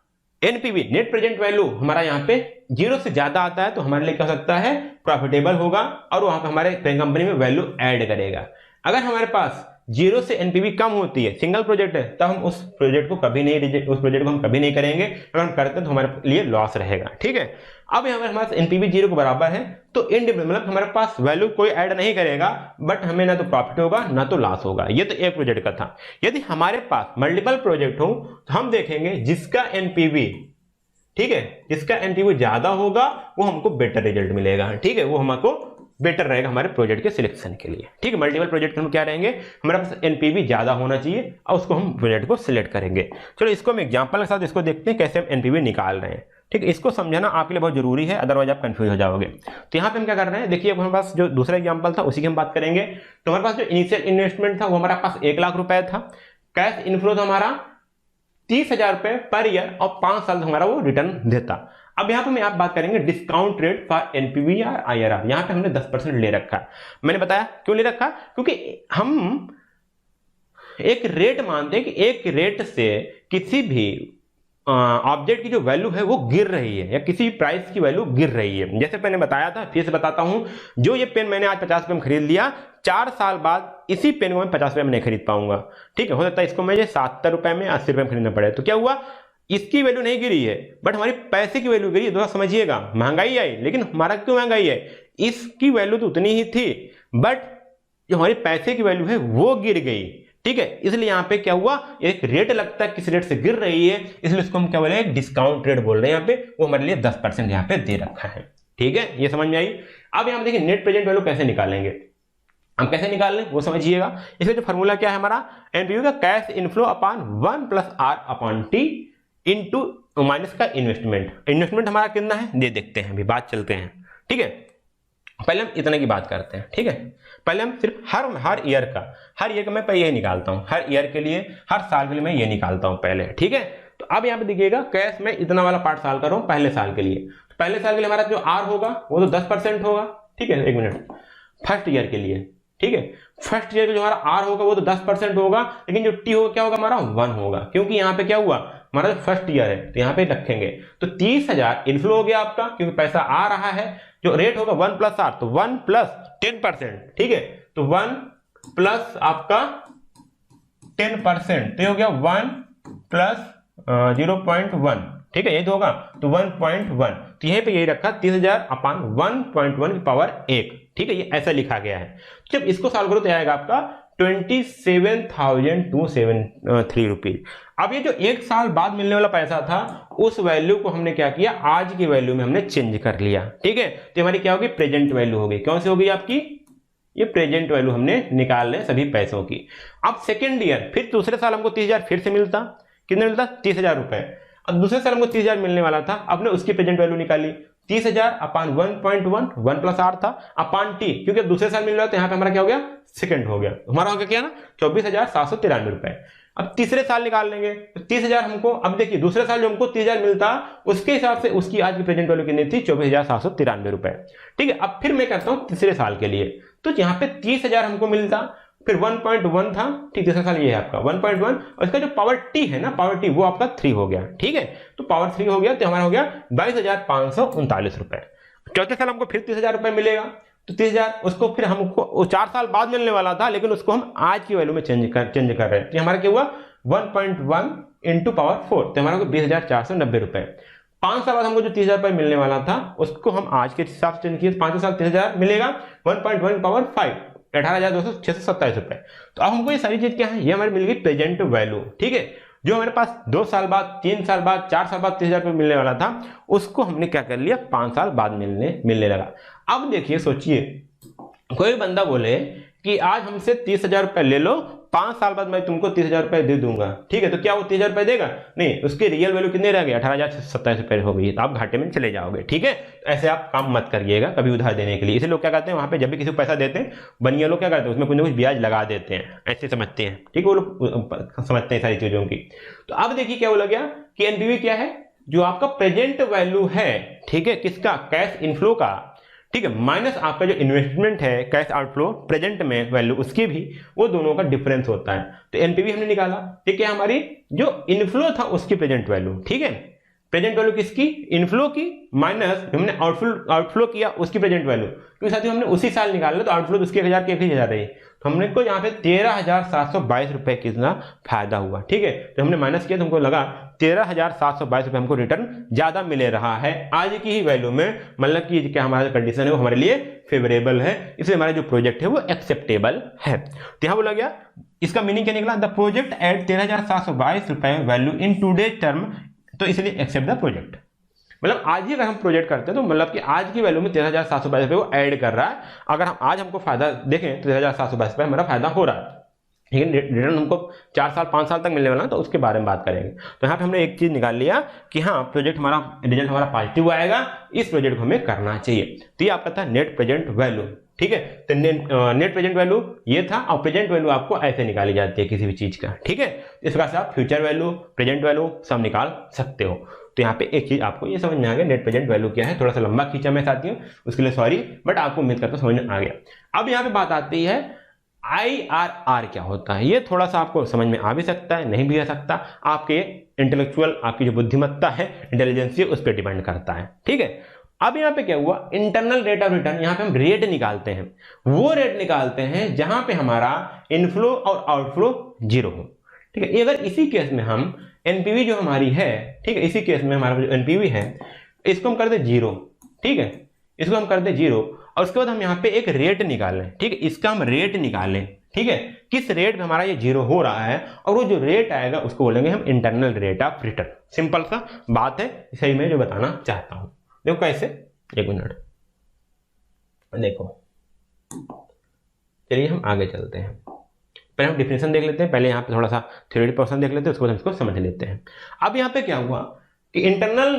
Speaker 3: NPV नेट प्रेजेंट वैल्यू हमारा यहाँ पे 0 से ज्यादा आता है तो हमारे लिए क्या हो सकता है, प्रॉफिटेबल होगा, और वहां पे हमारे कंपनी में वैल्यू ऐड करेगा। अगर हमारे पास 0 से NPV कम होती है, सिंगल प्रोजेक्ट है, तब हम उस प्रोजेक्ट को कभी नहीं करेंगे। अगर हम करते हैं तो हमारे लिए लॉस रहेगा। ठीक है, अब यहाँ पर हमारे NPV 0 के बराबर है, तो इंडिपेंडेंट मतलब हमारे पास वैल्यू कोई ऐड नहीं करेगा, बट हमें ना तो प्रॉफिट होगा ना तो लॉस होगा। ये तो एक प्रोजेक्ट का था। यदि हमारे पास मल्टीपल प्रोजेक्ट हो तो हम देखेंगे जिसका NPV, ठीक है, जिसका NPV ज्यादा होगा वो हमको बेटर रिजल्ट मिलेगा। ठीक है, वो हमको बेटर रहेगा हमारे प्रोजेक्ट के सिलेक्शन के लिए। ठीक है, मल्टीपल प्रोजेक्ट में क्या रहेंगे, हमारे पास NPV ज्यादा होना चाहिए और उसको हम प्रोजेक्ट को सिलेक्ट करेंगे। चलो इसको हम एग्जांपल के साथ इसको देखते हैं कैसे हम NPV निकाल रहे हैं। ठीक है, इसको समझना आपके लिए बहुत जरूरी है, अदरवाइज आप कंफ्यूज हो जाओगे। तो यहाँ पे हम क्या कर रहे हैं, देखिए हमारे पास जो दूसरा एग्जांपल था उसी की हम बात करेंगे। तो हमारे पास जो इनिशियल इन्वेस्टमेंट था वो हमारे पास 1 लाख रुपए था, कैश इनफ्लो था हमारा 30,000 रुपए पर ईयर और 5 साल हमारा वो रिटर्न देता। अब यहाँ पे आप बात करेंगे डिस्काउंट रेट फॉर एनपीवी या आईआरआर। यहाँ पे हमने 10% ले रखा है। मैंने बताया क्यों ले रखा, क्योंकि हम एक रेट मानते हैं कि एक रेट से किसी भी ऑब्जेक्ट की जो वैल्यू है वो गिर रही है या किसी प्राइस की वैल्यू गिर रही है। जैसे मैंने बताया था, फिर से बताता हूं, जो ये पेन मैंने आज 50 रुपए में खरीद लिया, 4 साल बाद इसी पेन को मैं 50 रुपए में नहीं खरीद पाऊंगा। ठीक है, हो सकता है इसको मुझे 70 रुपए में 80 रुपए में खरीदना पड़े। तो क्या हुआ, इसकी वैल्यू नहीं गिरी है बट हमारी पैसे की वैल्यू गिरी है। दोस्तों समझिएगा, महंगाई आई, लेकिन हमारा क्यों महंगाई है, इसकी वैल्यू तो उतनी ही थी बट जो हमारी पैसे की वैल्यू है वो गिर गई। ठीक है, इसलिए यहाँ पे क्या हुआ, एक रेट लगता है किस रेट से गिर रही है, इसलिए इसको हम क्या बोल रहे हैं, डिस्काउंट रेट बोल रहे हैं। यहाँ पे वो हमारे लिए 10% यहाँ पे दे रखा है। ठीक है, ये समझ में आई। अब यहाँ पे देखिए नेट प्रेजेंट वैल्यू कैसे निकालेंगे, हम कैसे निकाल लें वो समझिएगा। इसलिए जो फॉर्मूला क्या है हमारा, एनपीवी का cash inflow upon 1 + R upon T into minus का इन्वेस्टमेंट। इन्वेस्टमेंट हमारा कितना है ये देखते हैं, अभी बात चलते हैं। ठीक है, पहले हम इतने की बात करते हैं। ठीक है, पहले हम सिर्फ हर ईयर का मैं पहले ये निकालता हूं, हर ईयर के लिए, हर साल के लिए मैं ये निकालता हूं पहले। ठीक है, तो अब यहाँ पे देखिएगा कैश में इतना वाला पार्ट साल कर रहा हूं पहले साल के लिए। तो पहले साल के लिए हमारा जो आर होगा वो तो 10% होगा। ठीक है, एक मिनट, फर्स्ट ईयर के लिए। ठीक है, फर्स्ट ईयर का जो हमारा आर होगा वो तो 10% होगा, लेकिन जो टी होगा क्या होगा हमारा 1 होगा, क्योंकि यहाँ पे क्या हुआ, हमारा जो फर्स्ट ईयर है तो यहाँ पे रखेंगे। तो 30,000 इनफ्लो हो गया आपका, क्योंकि पैसा आ रहा है। जो रेट होगा 1 + R, तो 1 + 10%। ठीक है, तो 1 + आपका 10%, तो ये हो गया 1 + 0.1। ठीक है, ये तो होगा तो 1.1। तो यहीं पे यही रखा 30,000 अपॉन 1.1 की पावर 1। ठीक है, ये ऐसा लिखा गया है। जब इसको सॉल्व करो तो आएगा आपका 27,273 रुपीज। अब ये जो 1 साल बाद मिलने वाला पैसा था उस वैल्यू को हमने क्या किया, आज की वैल्यू में हमने चेंज कर लिया। ठीक है, तो हमारी क्या होगी, प्रेजेंट वैल्यू होगी। कौन सी होगी आपकी, ये प्रेजेंट वैल्यू हमने निकाल ले सभी पैसों की। अब सेकेंड ईयर फिर दूसरे साल हमको 30,000 फिर से मिलता, कितने मिलता, 30,000 रुपए। अब दूसरे साल हमको 30,000 मिलने वाला था, आपने उसकी प्रेजेंट वैल्यू निकाली, 30,000 अपॉन 1.1, 1 + R था अपॉन T, क्योंकि दूसरे साल मिल रहा है तो यहाँ पे हमारा क्या हो गया, सेकंड हो गया। हमारा हो गया क्या ना, 24,793 रुपए। अब तीसरे साल निकाल लेंगे तो 30,000 हमको, अब देखिए दूसरे साल जो हमको 30,000 मिलता उसके हिसाब से उसकी आज की प्रेजेंट वैल्यू कितनी थी, 24,793 रुपए। ठीक है, अब फिर मैं करता हूं तीसरे साल के लिए, तो यहाँ पे 30,000 हमको मिलता, फिर 1.1 था। ठीक, तीसरा साल ये है आपका 1.1, और इसका जो पावर टी है ना, पावर टी वो आपका 3 हो गया। ठीक है, तो पावर 3 हो गया तो हमारा हो गया 22,539 रुपए। चौथे साल हमको फिर 30,000 रुपए मिलेगा, तो 30,000 उसको फिर हमको 4 साल बाद मिलने वाला था, लेकिन उसको हम आज की वैल्यू में चेंज कर रहे हैं। तो हमारा क्या हुआ 1.1 इंटू पावर 4, तो हमारा 20,490 रुपए। 5 साल बाद हमको जो 30,000 रुपए मिलने वाला था उसको हम आज के हिसाब से चेंज किए, 5 साल 30,000 मिलेगा, 1.1 पावर 5, 18,627 रुपए। तो अब हमको ये सारी चीज क्या है, ये हमारी मिल गई प्रेजेंट वैल्यू। ठीक है, जो हमारे पास 2 साल बाद, 3 साल बाद, 4 साल बाद 30,000 रुपए मिलने वाला था उसको हमने क्या कर लिया, 5 साल बाद मिलने लगा। अब देखिए, सोचिए कोई बंदा बोले कि आज हमसे 30,000 रुपए ले लो, 5 साल बाद मैं तुमको 30,000 रुपए दे दूंगा। ठीक है, तो क्या वो 30,000 रुपए देगा, नहीं, उसकी रियल वैल्यू कितनी रह गई, 18,627 रुपए हो गई, तो आप घाटे में चले जाओगे। ठीक है, तो ऐसे आप काम मत करिएगा कभी उधार देने के लिए। इसे लोग क्या करते हैं, वहां पे जब भी किसी को पैसा देते हैं, बनिया लोग क्या करते हैं, उसमें कुछ ना कुछ ब्याज लगा देते हैं, ऐसे समझते हैं। ठीक है, वो लोग समझते हैं सारी चीजों की। तो अब देखिए क्या बोला गया कि एनपीवी क्या है, जो आपका प्रेजेंट वैल्यू है, ठीक है, किसका, कैश इनफ्लो का, ठीक है, माइनस आपका जो इन्वेस्टमेंट है कैश आउटफ्लो प्रेजेंट में वैल्यू, उसकी भी, वो दोनों का डिफरेंस होता है। तो एनपीवी हमने निकाला, ठीक है, हमारी जो इनफ्लो था उसकी प्रेजेंट वैल्यू। ठीक है, प्रेजेंट वैल्यू किसकी, इनफ्लो की, माइनस हमने आउटफ्लो किया उसकी प्रेजेंट वैल्यू, क्योंकि साथियों हमने उसी साल निकाला तो आउटफ्लो तो उसके 1,000 के 1,000 रही, तो हमने को यहाँ पे 13,722 रुपए कितना फायदा हुआ। ठीक है, तो हमने माइनस किया तो हमको लगा 13,722 रुपए हमको रिटर्न ज्यादा मिले रहा है आज की ही वैल्यू में, मतलब कि क्या हमारा कंडीशन है वो हमारे लिए फेवरेबल है, इसलिए हमारा जो प्रोजेक्ट है वो एक्सेप्टेबल है। तो यहाँ बोला गया, इसका मीनिंग क्या निकला, द प्रोजेक्ट एट 13,722 रुपए वैल्यू इन टूडेज टर्म, तो इसलिए एक्सेप्ट द प्रोजेक्ट, मतलब आज ही अगर हम प्रोजेक्ट करते हैं तो मतलब कि आज की वैल्यू में 13,722 रुपए को ऐड कर रहा है। अगर हम आज हमको फायदा देखें तो 13,722 रुपए हमारा फायदा हो रहा है। लेकिन रिटर्न हमको 4 साल 5 साल तक मिलने वाला है, तो उसके बारे में बात करेंगे। तो यहाँ पे हमने एक चीज़ निकाल लिया कि हाँ प्रोजेक्ट हमारा रिजल्ट हमारा पॉजिटिव आएगा, इस प्रोजेक्ट को हमें करना चाहिए। तो ये आपका था नेट प्रेजेंट वैल्यू, ठीक है। तो नेट प्रेजेंट वैल्यू ये था, और प्रेजेंट वैल्यू आपको ऐसे निकाली जाती है किसी भी चीज़ का, ठीक है। इस प्रकार से आप फ्यूचर वैल्यू, प्रेजेंट वैल्यू सब निकाल सकते हो। तो यहाँ पे एक चीज़ आपको ये समझ में आ गया नेट प्रेजेंट वैल्यू क्या है। थोड़ा सा लंबा खींचा मैं साथियों, उसके लिए सॉरी, बट आपको उम्मीद करता हूँ समझ में आ गया। अब यहाँ पे बात आती है IRR क्या होता है। ये थोड़ा सा आपको समझ में आ भी सकता है, नहीं भी आ सकता, आपके इंटेलेक्चुअल, आपकी जो बुद्धिमत्ता है, इंटेलिजेंस, उस पर डिपेंड करता है, ठीक है। अब यहाँ पे क्या हुआ, इंटरनल रेट ऑफ रिटर्न, यहाँ पे हम रेट निकालते हैं, वो रेट निकालते हैं जहां पे हमारा इनफ्लो और आउटफ्लो जीरो हो, ठीक है। अगर इसी केस में हम एनपीवी जो हमारी है, ठीक है, इसी केस में हमारा जो एनपीवी है इसको हम कर दे जीरो, ठीक है, इसको हम कर दे जीरो, और उसके बाद हम यहाँ पे एक रेट निकालें, ठीक है, इसका हम रेट निकालें, ठीक है, किस रेट में हमारा ये जीरो हो रहा है, और वो जो रेट आएगा उसको बोलेंगे हम internal rate of return. Simple सा बात है, सही मैं जो बताना चाहता हूं। देखो कैसे, एक मिनट देखो, चलिए हम आगे चलते हैं। पहले हम डिफिनेशन देख लेते हैं, पहले यहाँ पे थोड़ा सा थ्योरी पोर्शन देख लेते हैं, उसको हम इसको समझ लेते हैं। अब यहाँ पे क्या हुआ कि internal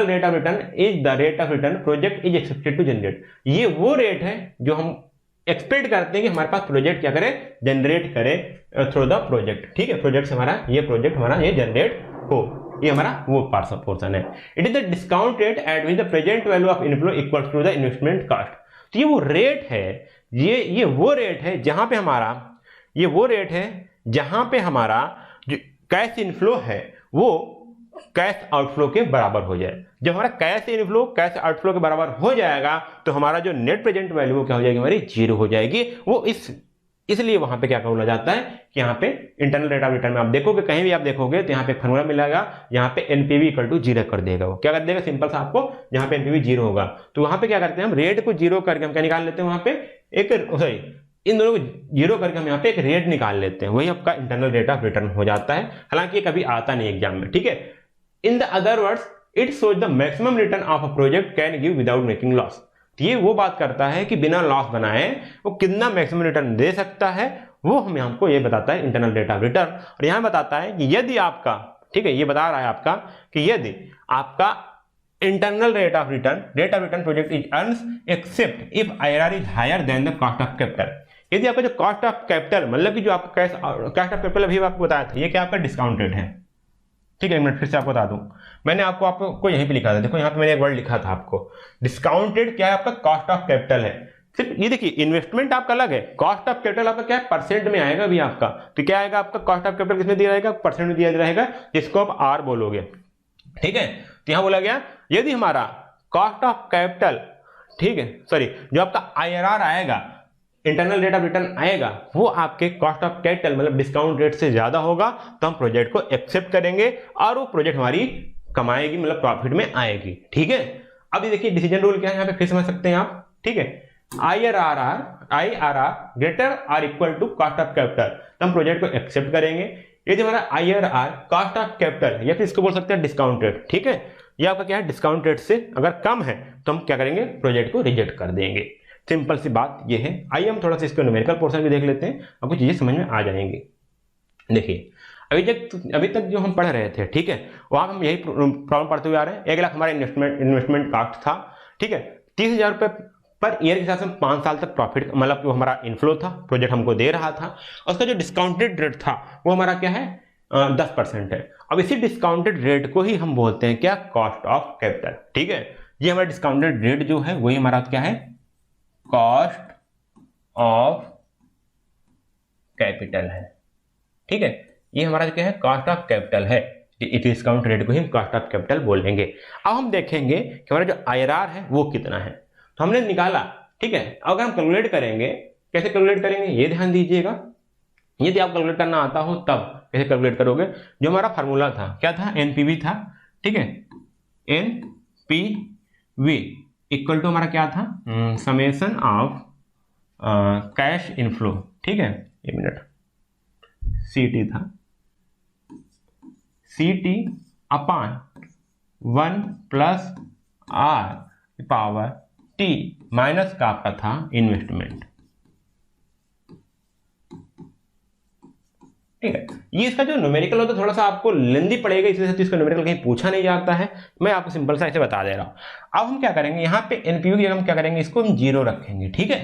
Speaker 3: rate of return is the rate of return project is expected to generate. ये वो रेट है जो हम एक्सपेक्ट करते हैं कि हमारे पास प्रोजेक्ट क्या करे, जनरेट करे थ्रू द प्रोजेक्ट, ठीक है। प्रोजेक्ट से हमारा ये प्रोजेक्ट हमारा ये जनरेट हो, ये हमारा वो पोर्शन है। It is the discount rate at which the present value of inflow equal to the investment cost. तो ये वो रेट है, ये वो रेट है जहां पे हमारा, ये वो रेट है जहां पे हमारा जो कैश इनफ्लो है वो कैश आउटफ्लो के बराबर हो जाए। जब हमारा कैश इनफ्लो कैश आउटफ्लो के बराबर हो जाएगा तो हमारा जो नेट प्रेजेंट वैल्यू वो क्या हो जाएगी, हमारी जीरो हो जाएगी। वो इसलिए वहां पे क्या बोला जाता है कि यहाँ पे इंटरनल रेट ऑफ रिटर्न में आप देखोगे, कहीं भी आप देखोगे तो यहाँ पे फॉर्मूला मिलेगा, यहाँ पे एनपीवी इक्वल टू जीरो कर देगा। वो क्या कर देगा, सिंपल सा आपको, यहाँ पे एनपीवी जीरो होगा तो वहां पे क्या करते हैं हम रेट को जीरो करके हम क्या निकाल लेते हैं, वहां पे एक सॉरी इन दोनों को जीरो करके हम यहाँ पे एक रेट निकाल लेते हैं, वही आपका इंटरनल रेट ऑफ रिटर्न हो जाता है। हालांकि ये कभी आता नहीं एग्जाम में, ठीक है। In the other words it shows the maximum return of a project can give without making loss. ये वो बात करता है कि बिना लॉस बनाए वो कितना मैक्सिमम रिटर्न दे सकता है, वो हमें हमको ये बताता है इंटरनल रेट ऑफ रिटर्न। और यहां बताता है कि यदि आपका, ठीक है, ये बता रहा है आपका कि यदि आपका internal rate of return project is earns accept if IRR is higher than the cost of capital. यदि आपका जो कॉस्ट ऑफ कैपिटल, मतलब कि जो आपका कॉस्ट ऑफ कैपिटल अभी आपको बताया था, ये क्या आपका डिस्काउंट रेट है, ठीक है। एक मिनट फिर से आपको बता दूं, मैंने आपको यहीं पे लिखा था, देखो यहाँ पे मैंने एक वर्ड लिखा था आपको, डिस्काउंटेड क्या है आपका कॉस्ट ऑफ कैपिटल है। सिर्फ ये देखिए इन्वेस्टमेंट आपका अलग है, कॉस्ट ऑफ कैपिटल आपका क्या है, परसेंट में आएगा अभी आपका। तो क्या आएगा आपका कॉस्ट ऑफ कैपिटल किसमें दिया रहेगा, परसेंट में दिया रहेगा, जिसको आप आर बोलोगे, ठीक है। तो यहां बोला गया यदि हमारा कॉस्ट ऑफ कैपिटल, ठीक है, सॉरी, जो आपका IRR आएगा, इंटरनल रेट ऑफ रिटर्न आएगा, वो आपके कॉस्ट ऑफ कैपिटल मतलब डिस्काउंट रेट से ज्यादा होगा तो हम प्रोजेक्ट को एक्सेप्ट करेंगे और वो प्रोजेक्ट हमारी कमाएगी, मतलब प्रॉफिट में आएगी, ठीक है। अब ये देखिए डिसीजन रूल क्या है, यहाँ पे फिर समझ सकते हैं आप, ठीक है। IRR greater are equal to cost of capital, तो हम प्रोजेक्ट को एक्सेप्ट करेंगे। यदि हमारा IRR कॉस्ट ऑफ कैपिटल या फिर इसको बोल सकते हैं डिस्काउंट रेट, ठीक है, ये आपका क्या है डिस्काउंट रेट से अगर कम है तो हम क्या करेंगे, प्रोजेक्ट को रिजेक्ट कर देंगे। सिंपल सी बात ये है। आइए हम थोड़ा सा इसको न्यूमेरिकल पोर्शन भी देख लेते हैं, आपको चीजें समझ में आ जाएंगी। देखिए अभी तक जो हम पढ़ रहे थे, ठीक है, वहां हम यही प्रॉब्लम पढ़ते हुए आ रहे हैं। 1 लाख हमारा इन्वेस्टमेंट कॉस्ट था, ठीक है, 30,000 रुपये पर ईयर के हिसाब से 5 साल तक प्रॉफिट, मतलब जो हमारा इनफ्लो था, प्रोजेक्ट हमको दे रहा था, और उसका जो डिस्काउंटेड रेट था वो हमारा क्या है 10% है। अब इसी डिस्काउंटेड रेट को ही हम बोलते हैं क्या, कॉस्ट ऑफ कैपिटल, ठीक है। ये हमारा डिस्काउंटेड रेट जो है वही हमारा क्या है, कॉस्ट ऑफ कैपिटल है, ठीक है। ये हमारा क्या है, कॉस्ट ऑफ कैपिटल है। इस डिस्काउंट रेट को ही हम कॉस्ट ऑफ कैपिटल बोलेंगे। अब हम देखेंगे कि हमारा जो IRR है वो कितना है, तो हमने निकाला, ठीक है। अगर हम कैलकुलेट करेंगे, कैसे कैलकुलेट करेंगे ये ध्यान दीजिएगा। यदि आप कैलकुलेट करना आता हो तब कैसे कैलकुलेट करोगे, जो हमारा फार्मूला था क्या था, NPV था, ठीक है। NPV इक्वल टू हमारा क्या था, समेशन ऑफ कैश इनफ्लो, ठीक है, एक मिनट, CT था, CT upon 1 plus R power T minus का आपका था इन्वेस्टमेंट, ठीक है। ये इसका जो न्यूमेरिकल होता है थोड़ा सा आपको लेंदी पड़ेगा, इस वजह से इसका न्यूमेरिकल कहीं पूछा नहीं जाता है, मैं आपको सिंपल सा ऐसे बता दे रहा हूँ। अब हम क्या करेंगे, यहाँ पे एनपीवी की जगह हम क्या करेंगे, इसको हम 0 रखेंगे। ठीक है,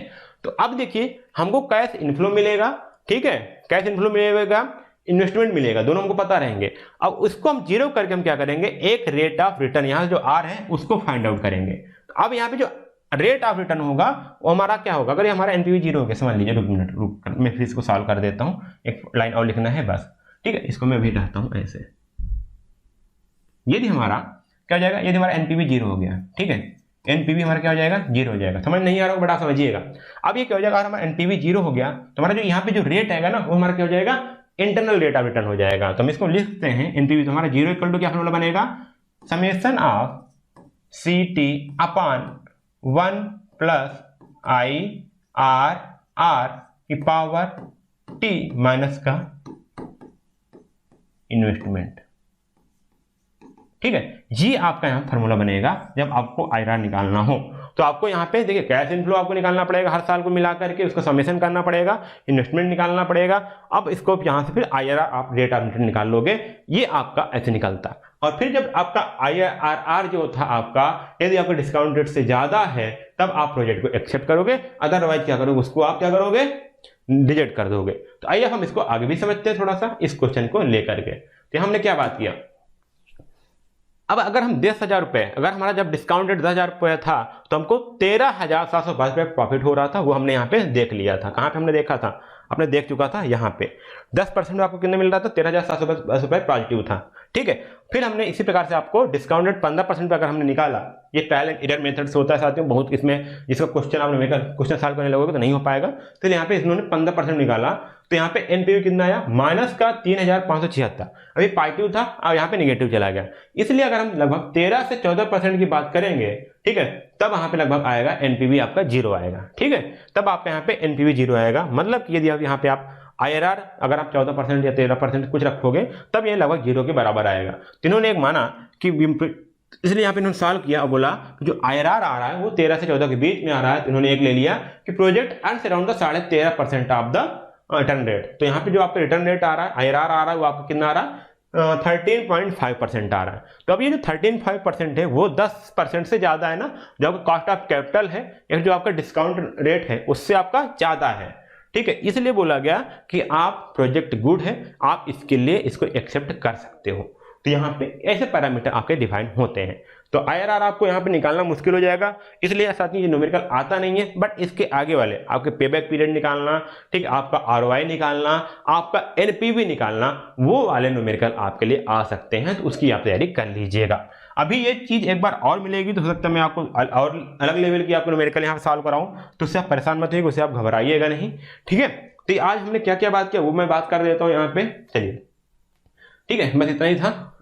Speaker 3: तो अब देखिए हमको कैश इनफ्लो मिलेगा, ठीक है, कैश इनफ्लो मिलेगा, इन्वेस्टमेंट मिलेगा, दोनों हमको पता रहेंगे। अब उसको हम 0 करके हम क्या करेंगे, एक रेट ऑफ रिटर्न, यहाँ जो आर है उसको फाइंड आउट करेंगे। तो अब यहाँ पे जो रेट ऑफ रिटर्न होगा वो हमारा क्या होगा, अगर ये हमारा एनपीवी 0 हो गया, समझ लीजिए, रुक मैं फिर इसको सॉल्व कर देता हूँ, एक लाइन और लिखना है बस। ठीक है, इसको मैं भी रहता हूँ ऐसे। यदि हमारा क्या हो जाएगा, यदि हमारा एनपीवी 0 हो गया, ठीक है, एनपीवी हमारा क्या हो जाएगा, 0 हो जाएगा। समझ नहीं आ रहा हो, बड़ा समझिएगा। अब ये क्या हो जाएगा, अगर हमारा एनपीवी 0 हो गया तो हमारा जो यहाँ पे जो रेट आएगा ना, वो हमारा क्या हो जाएगा, इंटरनल रेट ऑफ रिटर्न हो जाएगा। तो हम इसको लिखते हैं, एनपीवी तो हमारा 0 इक्वल टू क्या फॉर्मूला बनेगा, summation of C T upon 1 plus I R R की पावर टी माइनस का इन्वेस्टमेंट। ठीक है, ये आपका यहाँ फॉर्मूला बनेगा जब आपको आईआरआर निकालना हो। तो आपको यहाँ पे देखिए कैश इनफ्लो आपको निकालना पड़ेगा हर साल को मिला करके, उसका समेशन करना पड़ेगा, इन्वेस्टमेंट निकालना पड़ेगा। अब इसको यहाँ से फिर आईआरआर आप रेट ऑफ रिटर्न निकाल लोगे, ये आपका ऐसे निकलता। और फिर जब आपका आईआरआर जो था आपका, यदि आपका डिस्काउंट रेट से ज्यादा है तब आप प्रोजेक्ट को एक्सेप्ट करोगे, अदरवाइज क्या करोगे, उसको आप क्या करोगे, रिजेक्ट कर दोगे। तो आइए हम इसको आगे भी समझते हैं थोड़ा सा इस क्वेश्चन को लेकर के। तो हमने क्या बात किया, अब अगर हम 10,000 रुपए, अगर हमारा जब डिस्काउंट रेट 10,000 रुपये था तो हमको 13,722 रुपये प्रॉफिट हो रहा था, वो हमने यहाँ पे देख लिया था। कहाँ पे हमने देखा था, आपने देख चुका था यहाँ पे 10% में आपको कितने मिल रहा था, 13,722 रुपये पॉजिटिव था। ठीक है, फिर हमने इसी प्रकार से आपको डिस्काउंट रेट 15% पे अगर हमने निकाला, ये ट्रायल एंड एरर मेथड से होता है साथियों, बहुत इसमें जिसका क्वेश्चन आपने क्वेश्चन सॉल्व करने लगोगे तो नहीं हो पाएगा। तो यहाँ पे इन्होंने 15% निकाला, तो यहाँ पे एनपीवी कितना आया, माइनस का 3,576। अभी पॉजिटिव था और यहाँ पे निगेटिव चला गया, इसलिए अगर हम लगभग 13 से 14% की बात करेंगे, ठीक है, तब यहाँ पे लगभग आएगा एनपीवी आपका 0 आएगा। ठीक है, तब आपका यहाँ पे एनपीवी 0 आएगा। मतलब कि यदि आप यहाँ पे आप आईआरआर अगर आप 14% या 13% कुछ रखोगे तब ये लगभग 0 के बराबर आएगा। तो इन्होंने एक माना कि इसलिए यहाँ पे इन्होंने सॉल्व किया और बोला कि जो आईआरआर आ रहा है वो 13 से 14 के बीच में आ रहा है। तो इन्होंने एक ले लिया कि project earns around the 13.5% of the return rate. तो यहाँ पे जो आपका रिटर्न रेट आ रहा है, आईआरआर आ रहा है, वो आपका कितना आ रहा है, 13.5% आ रहा है। तो अब ये जो 13.5% है वो 10% से ज्यादा है ना, जो आपका कॉस्ट ऑफ कैपिटल है या जो आपका डिस्काउंट रेट है उससे आपका ज्यादा है। ठीक है, इसलिए बोला गया कि आप प्रोजेक्ट गुड है, आप इसके लिए इसको एक्सेप्ट कर सकते हो। तो यहाँ पे ऐसे पैरामीटर आपके डिफाइन होते हैं। तो आईआरआर आपको यहाँ पे निकालना मुश्किल हो जाएगा, इसलिए साथियों ये न्यूमेरिकल आता नहीं है, बट इसके आगे वाले आपके पेबैक पीरियड निकालना, ठीक, आपका आरओआई निकालना, आपका एनपीवी निकालना, वो वाले न्यूमेरिकल आपके लिए आ सकते हैं। तो उसकी आप तैयारी कर लीजिएगा। अभी ये चीज एक बार और मिलेगी तो हो सकता है मैं आपको और अलग लेवल की आपको न्यूमेरिकल यहाँ सॉल्व कराऊं, तो उससे आप परेशान मत होइए, उससे आप घबराइएगा नहीं। ठीक है, तो आज हमने क्या क्या बात किया वो मैं बात कर देता हूँ यहाँ पे। चलिए, ठीक है, बस इतना ही था।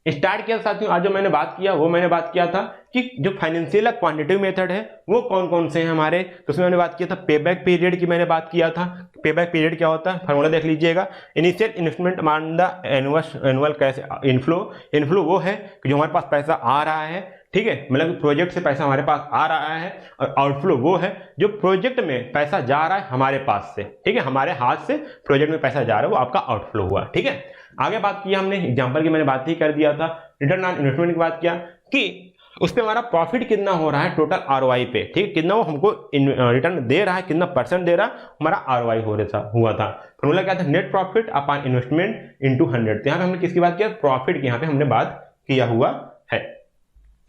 Speaker 3: स्टार्ट किया साथियों, आज जो मैंने बात किया वो मैंने बात किया था कि जो फाइनेंशियल क्वांटिटेटिव मेथड है वो कौन कौन से हैं हमारे। तो उसमें मैंने बात किया था पेबैक पीरियड की, मैंने बात किया था पेबैक पीरियड क्या होता है, फार्मूला देख लीजिएगा। इनिशियल इन्वेस्टमेंट मान द एनुअल कैश इनफ्लो वो है कि जो हमारे पास पैसा आ रहा है, ठीक है, मतलब प्रोजेक्ट से पैसा हमारे पास आ रहा है। और आउटफ्लो वो है जो प्रोजेक्ट में पैसा जा रहा है हमारे पास से, ठीक है, हमारे हाथ से प्रोजेक्ट में पैसा जा रहा है, वो आपका आउटफ्लो हुआ। ठीक है, आगे बात किया हमने एग्जांपल की, मैंने बात ही कर दिया था। रिटर्न ऑन इन्वेस्टमेंट की बात किया कि उस पर हमारा प्रॉफिट कितना हो रहा है टोटल आरओआई पे, ठीक, कितना वो हमको रिटर्न दे रहा है, कितना परसेंट दे रहा है, हमारा आरओआई हुआ था। फॉर्मूला क्या था, net profit upon investment into 100। यहाँ पे हमने किसकी बात किया, प्रॉफिट की यहाँ पे हमने बात किया हुआ है।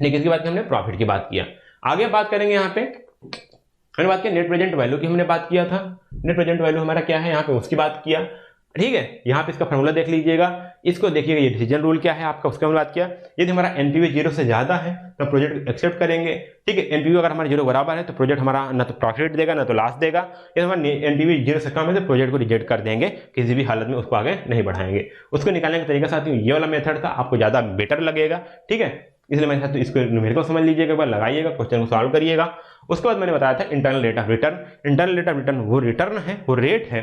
Speaker 3: किसकी बात की, हमने प्रॉफिट की बात किया। आगे बात करेंगे यहाँ पे हमने बात किया नेट प्रेजेंट वैल्यू की, हमने बात किया था। नेट प्रेजेंट वैल्यू हमारा क्या है यहाँ पे, उसकी बात किया। ठीक है, यहाँ पे इसका फॉर्मूला देख लीजिएगा, इसको देखिएगा, ये डिसीजन रूल क्या है आपका, उसका हमने बात किया। यदि हमारा एनपीवी 0 से ज्यादा है तो प्रोजेक्ट एक्सेप्ट करेंगे। ठीक है, एनपीवी अगर हमारा 0 बराबर है तो प्रोजेक्ट हमारा ना तो प्रॉफिट देगा ना तो लॉस देगा। यदि हमारा एनपीवी 0 से कम है तो प्रोजेक्ट को रिजेक्ट कर देंगे, किसी भी हालत में उसको आगे नहीं बढ़ाएंगे। उसको निकालने का तरीका साथियों ये वाला मेथड था, आपको ज्यादा बेटर लगेगा। ठीक है, इसलिए मैंने साथियों इसको न्यूमेरिकल समझ लीजिएगा, एक बार लगाइएगा, क्वेश्चन को सॉल्व करिएगा। उसके बाद मैंने बताया था internal rate of return. Internal rate of return वो रिटर्न है, वो रेट है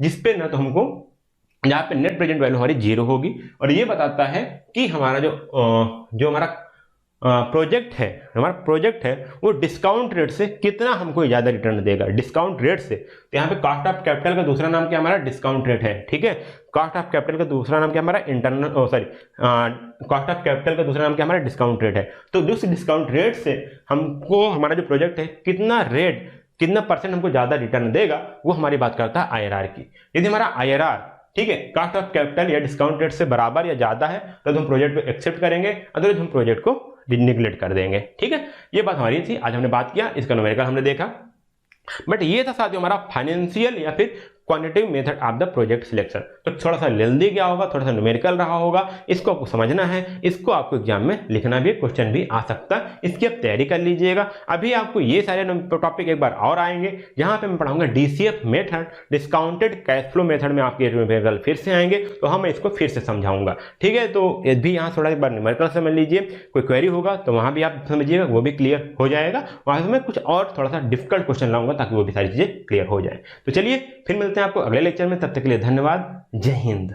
Speaker 3: जिसपे ना तो हमको यहाँ पे नेट प्रेजेंट वैल्यू हमारी 0 होगी, और ये बताता है कि हमारा जो हमारा प्रोजेक्ट है, हमारा प्रोजेक्ट है वो डिस्काउंट रेट से कितना हमको ज़्यादा रिटर्न देगा, डिस्काउंट रेट से। तो यहाँ पे कॉस्ट ऑफ कैपिटल का दूसरा नाम क्या हमारा डिस्काउंट रेट है, ठीक है। कॉस्ट ऑफ कैपिटल का दूसरा नाम क्या हमारा कॉस्ट ऑफ कैपिटल का दूसरा नाम क्या हमारा डिस्काउंट रेट है। तो जिस डिस्काउंट रेट से हमको हमारा जो प्रोजेक्ट है कितना परसेंट हमको ज़्यादा रिटर्न देगा, वो हमारी बात करता है IRR की। यदि हमारा IRR, ठीक है, कॉस्ट ऑफ कैपिटल या डिस्काउंट रेट से बराबर या ज़्यादा है तो हम प्रोजेक्ट को एक्सेप्ट करेंगे, अदरवाइज हम प्रोजेक्ट को निगलेक्ट कर देंगे, ठीक है। ये बात हमारी थी, आज हमने बात किया, इसका न्यूमेरिकल हमने देखा। बट ये था साथियों हमारा फाइनेंशियल या फिर quantitative method of the project selection. तो थोड़ा सा लेंदी क्या होगा, थोड़ा सा न्यूमेरिकल रहा होगा, इसको आपको समझना है, इसको आपको एग्जाम में लिखना भी, क्वेश्चन भी आ सकता है, इसकी आप तैयारी कर लीजिएगा। अभी आपको ये सारे टॉपिक एक बार और आएंगे, जहां पे मैं पढ़ाऊंगा DCF method, discounted cash flow method में आपके न्यूमेरिकल फिर से आएंगे, तो हम इसको फिर से समझाऊंगा, ठीक है। तो ये भी यहाँ थोड़ा एक बार न्यूमेरिकल समझ लीजिए, कोई क्वेरी होगा तो वहां भी आप समझिएगा, वो भी क्लियर हो जाएगा। वहां से मैं कुछ और थोड़ा सा डिफिकल्ट क्वेश्चन लाऊंगा ताकि वो भी सारी चीजें क्लियर हो जाए। तो चलिए फिर मिलते हैं आपको अगले लेक्चर में, तब तक के लिए धन्यवाद, जय हिंद।